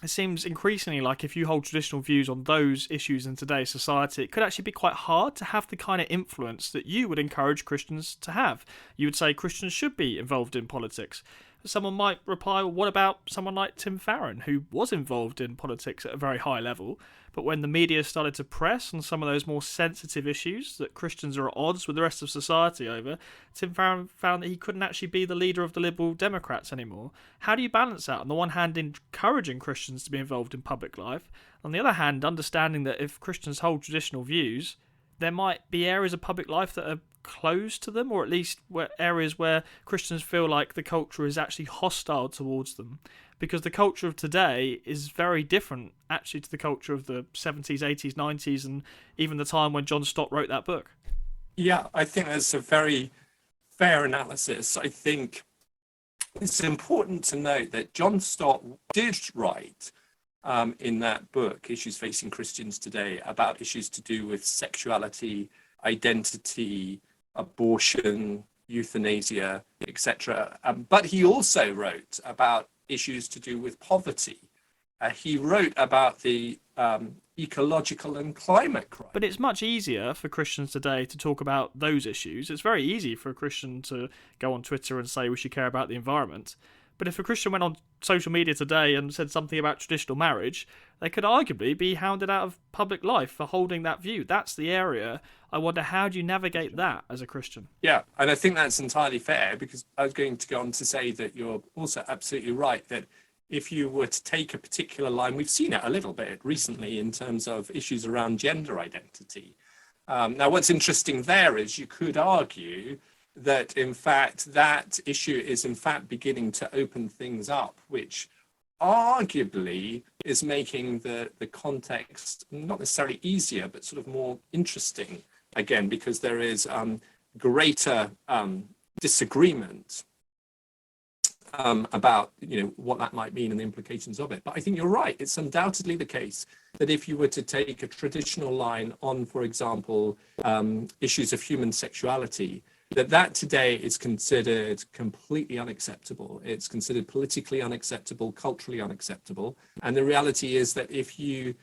It seems increasingly like if you hold traditional views on those issues in today's society, it could actually be quite hard to have the kind of influence that you would encourage Christians to have. You would say Christians should be involved in politics. Someone might reply, well, what about someone like Tim Farron, who was involved in politics at a very high level, but when the media started to press on some of those more sensitive issues that Christians are at odds with the rest of society over, Tim Farron found that he couldn't actually be the leader of the Liberal Democrats anymore. How do you balance that? On the one hand, encouraging Christians to be involved in public life, on the other hand, understanding that if Christians hold traditional views, there might be areas of public life that are closed to them, or at least areas where Christians feel like the culture is actually hostile towards them, because the culture of today is very different actually to the culture of the 70s, 80s, 90s, and even the time when John Stott wrote that book. Yeah, I think that's a very fair analysis. I think it's important to note that John Stott did write in that book, Issues Facing Christians Today, about issues to do with sexuality, identity, abortion, euthanasia, etc. But he also wrote about issues to do with poverty. He wrote about the ecological and climate crisis. But it's much easier for Christians today to talk about those issues. It's very easy for a Christian to go on Twitter and say we should care about the environment. But if a Christian went on social media today and said something about traditional marriage, they could arguably be hounded out of public life for holding that view. That's the area. I wonder, how do you navigate that as a Christian? Yeah, and I think that's entirely fair, because I was going to go on to say that you're also absolutely right, that if you were to take a particular line, we've seen it a little bit recently in terms of issues around gender identity. Now, what's interesting there is you could argue that, in fact, that issue is, in fact, beginning to open things up, which arguably is making the context not necessarily easier, but sort of more interesting, again, because there is greater disagreement about what that might mean and the implications of it. But I think you're right. It's undoubtedly the case that if you were to take a traditional line on, for example, issues of human sexuality, that today is considered completely unacceptable. It's considered politically unacceptable, culturally unacceptable. And the reality is that if you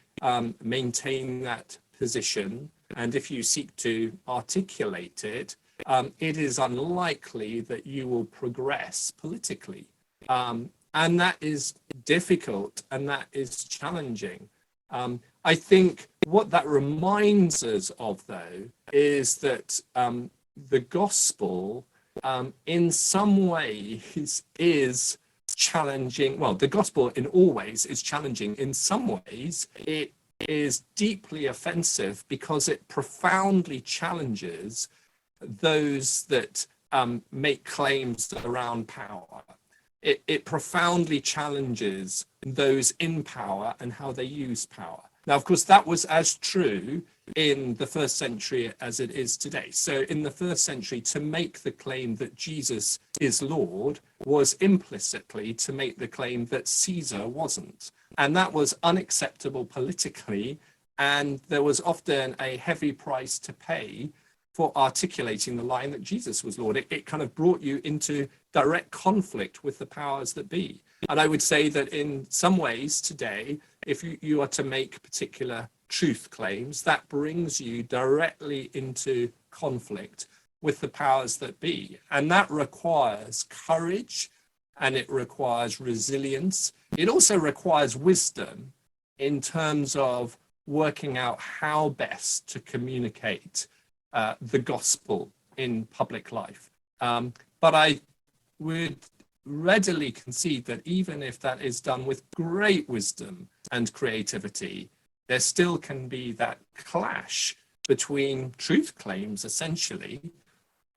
maintain that position and if you seek to articulate it, it is unlikely that you will progress politically. And that is difficult and that is challenging. I think what that reminds us of, though, is that the gospel in some ways is challenging. Well, the gospel in all ways is challenging. In some ways, it is deeply offensive because it profoundly challenges those that make claims around power. it profoundly challenges those in power and how they use power. Now, of course, that was as true in the first century as it is today. So in the first century, to make the claim that Jesus is Lord was implicitly to make the claim that Caesar wasn't. And that was unacceptable politically. And there was often a heavy price to pay for articulating the line that Jesus was Lord. It kind of brought you into direct conflict with the powers that be. And I would say that in some ways today, if you are to make particular truth claims, that brings you directly into conflict with the powers that be. And that requires courage, and it requires resilience. It also requires wisdom in terms of working out how best to communicate the gospel in public life. But I would readily concede that even if that is done with great wisdom and creativity, there still can be that clash between truth claims, essentially.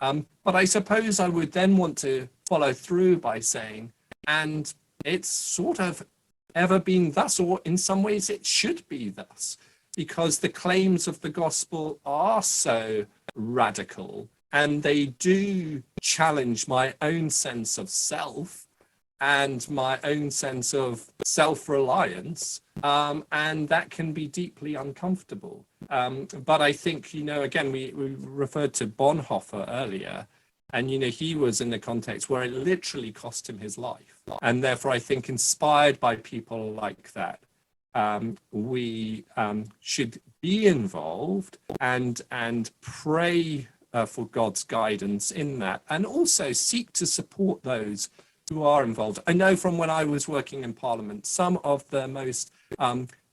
But I suppose I would then want to follow through by saying, and it's sort of ever been thus, or in some ways it should be thus, because the claims of the gospel are so radical, and they do challenge my own sense of self and my own sense of self-reliance, and that can be deeply uncomfortable. But I think, again, we referred to Bonhoeffer earlier, and, he was in the context where it literally cost him his life. And therefore, I think inspired by people like that, we should be involved and pray for God's guidance in that, and also seek to support those who are involved. I know from when I was working in Parliament, some of the most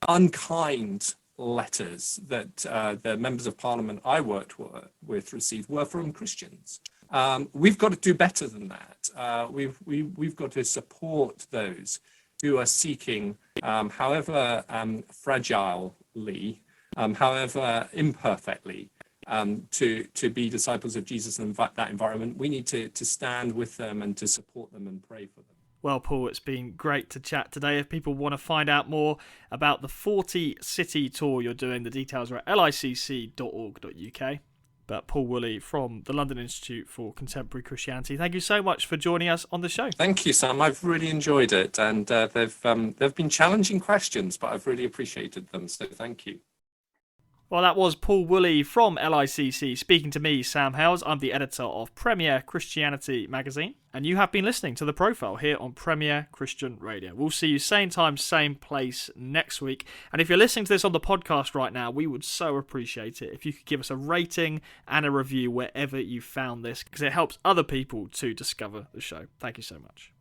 unkind letters that the members of Parliament I worked with received were from Christians. We've got to do better than that. We've got to support those who are seeking, however fragilely, however imperfectly, to be disciples of Jesus in that environment. We need to stand with them and to support them and pray for them. Well, Paul, it's been great to chat today. If people want to find out more about the 40-city tour you're doing, the details are at licc.org.uk. But Paul Woolley from the London Institute for Contemporary Christianity, thank you so much for joining us on the show. Thank you, Sam. I've really enjoyed it, and they've been challenging questions, but I've really appreciated them, so thank you. Well, that was Paul Woolley from LICC speaking to me, Sam Hales. I'm the editor of Premier Christianity magazine, and you have been listening to The Profile here on Premier Christian Radio. We'll see you same time, same place next week. And if you're listening to this on the podcast right now, we would so appreciate it if you could give us a rating and a review wherever you found this, because it helps other people to discover the show. Thank you so much.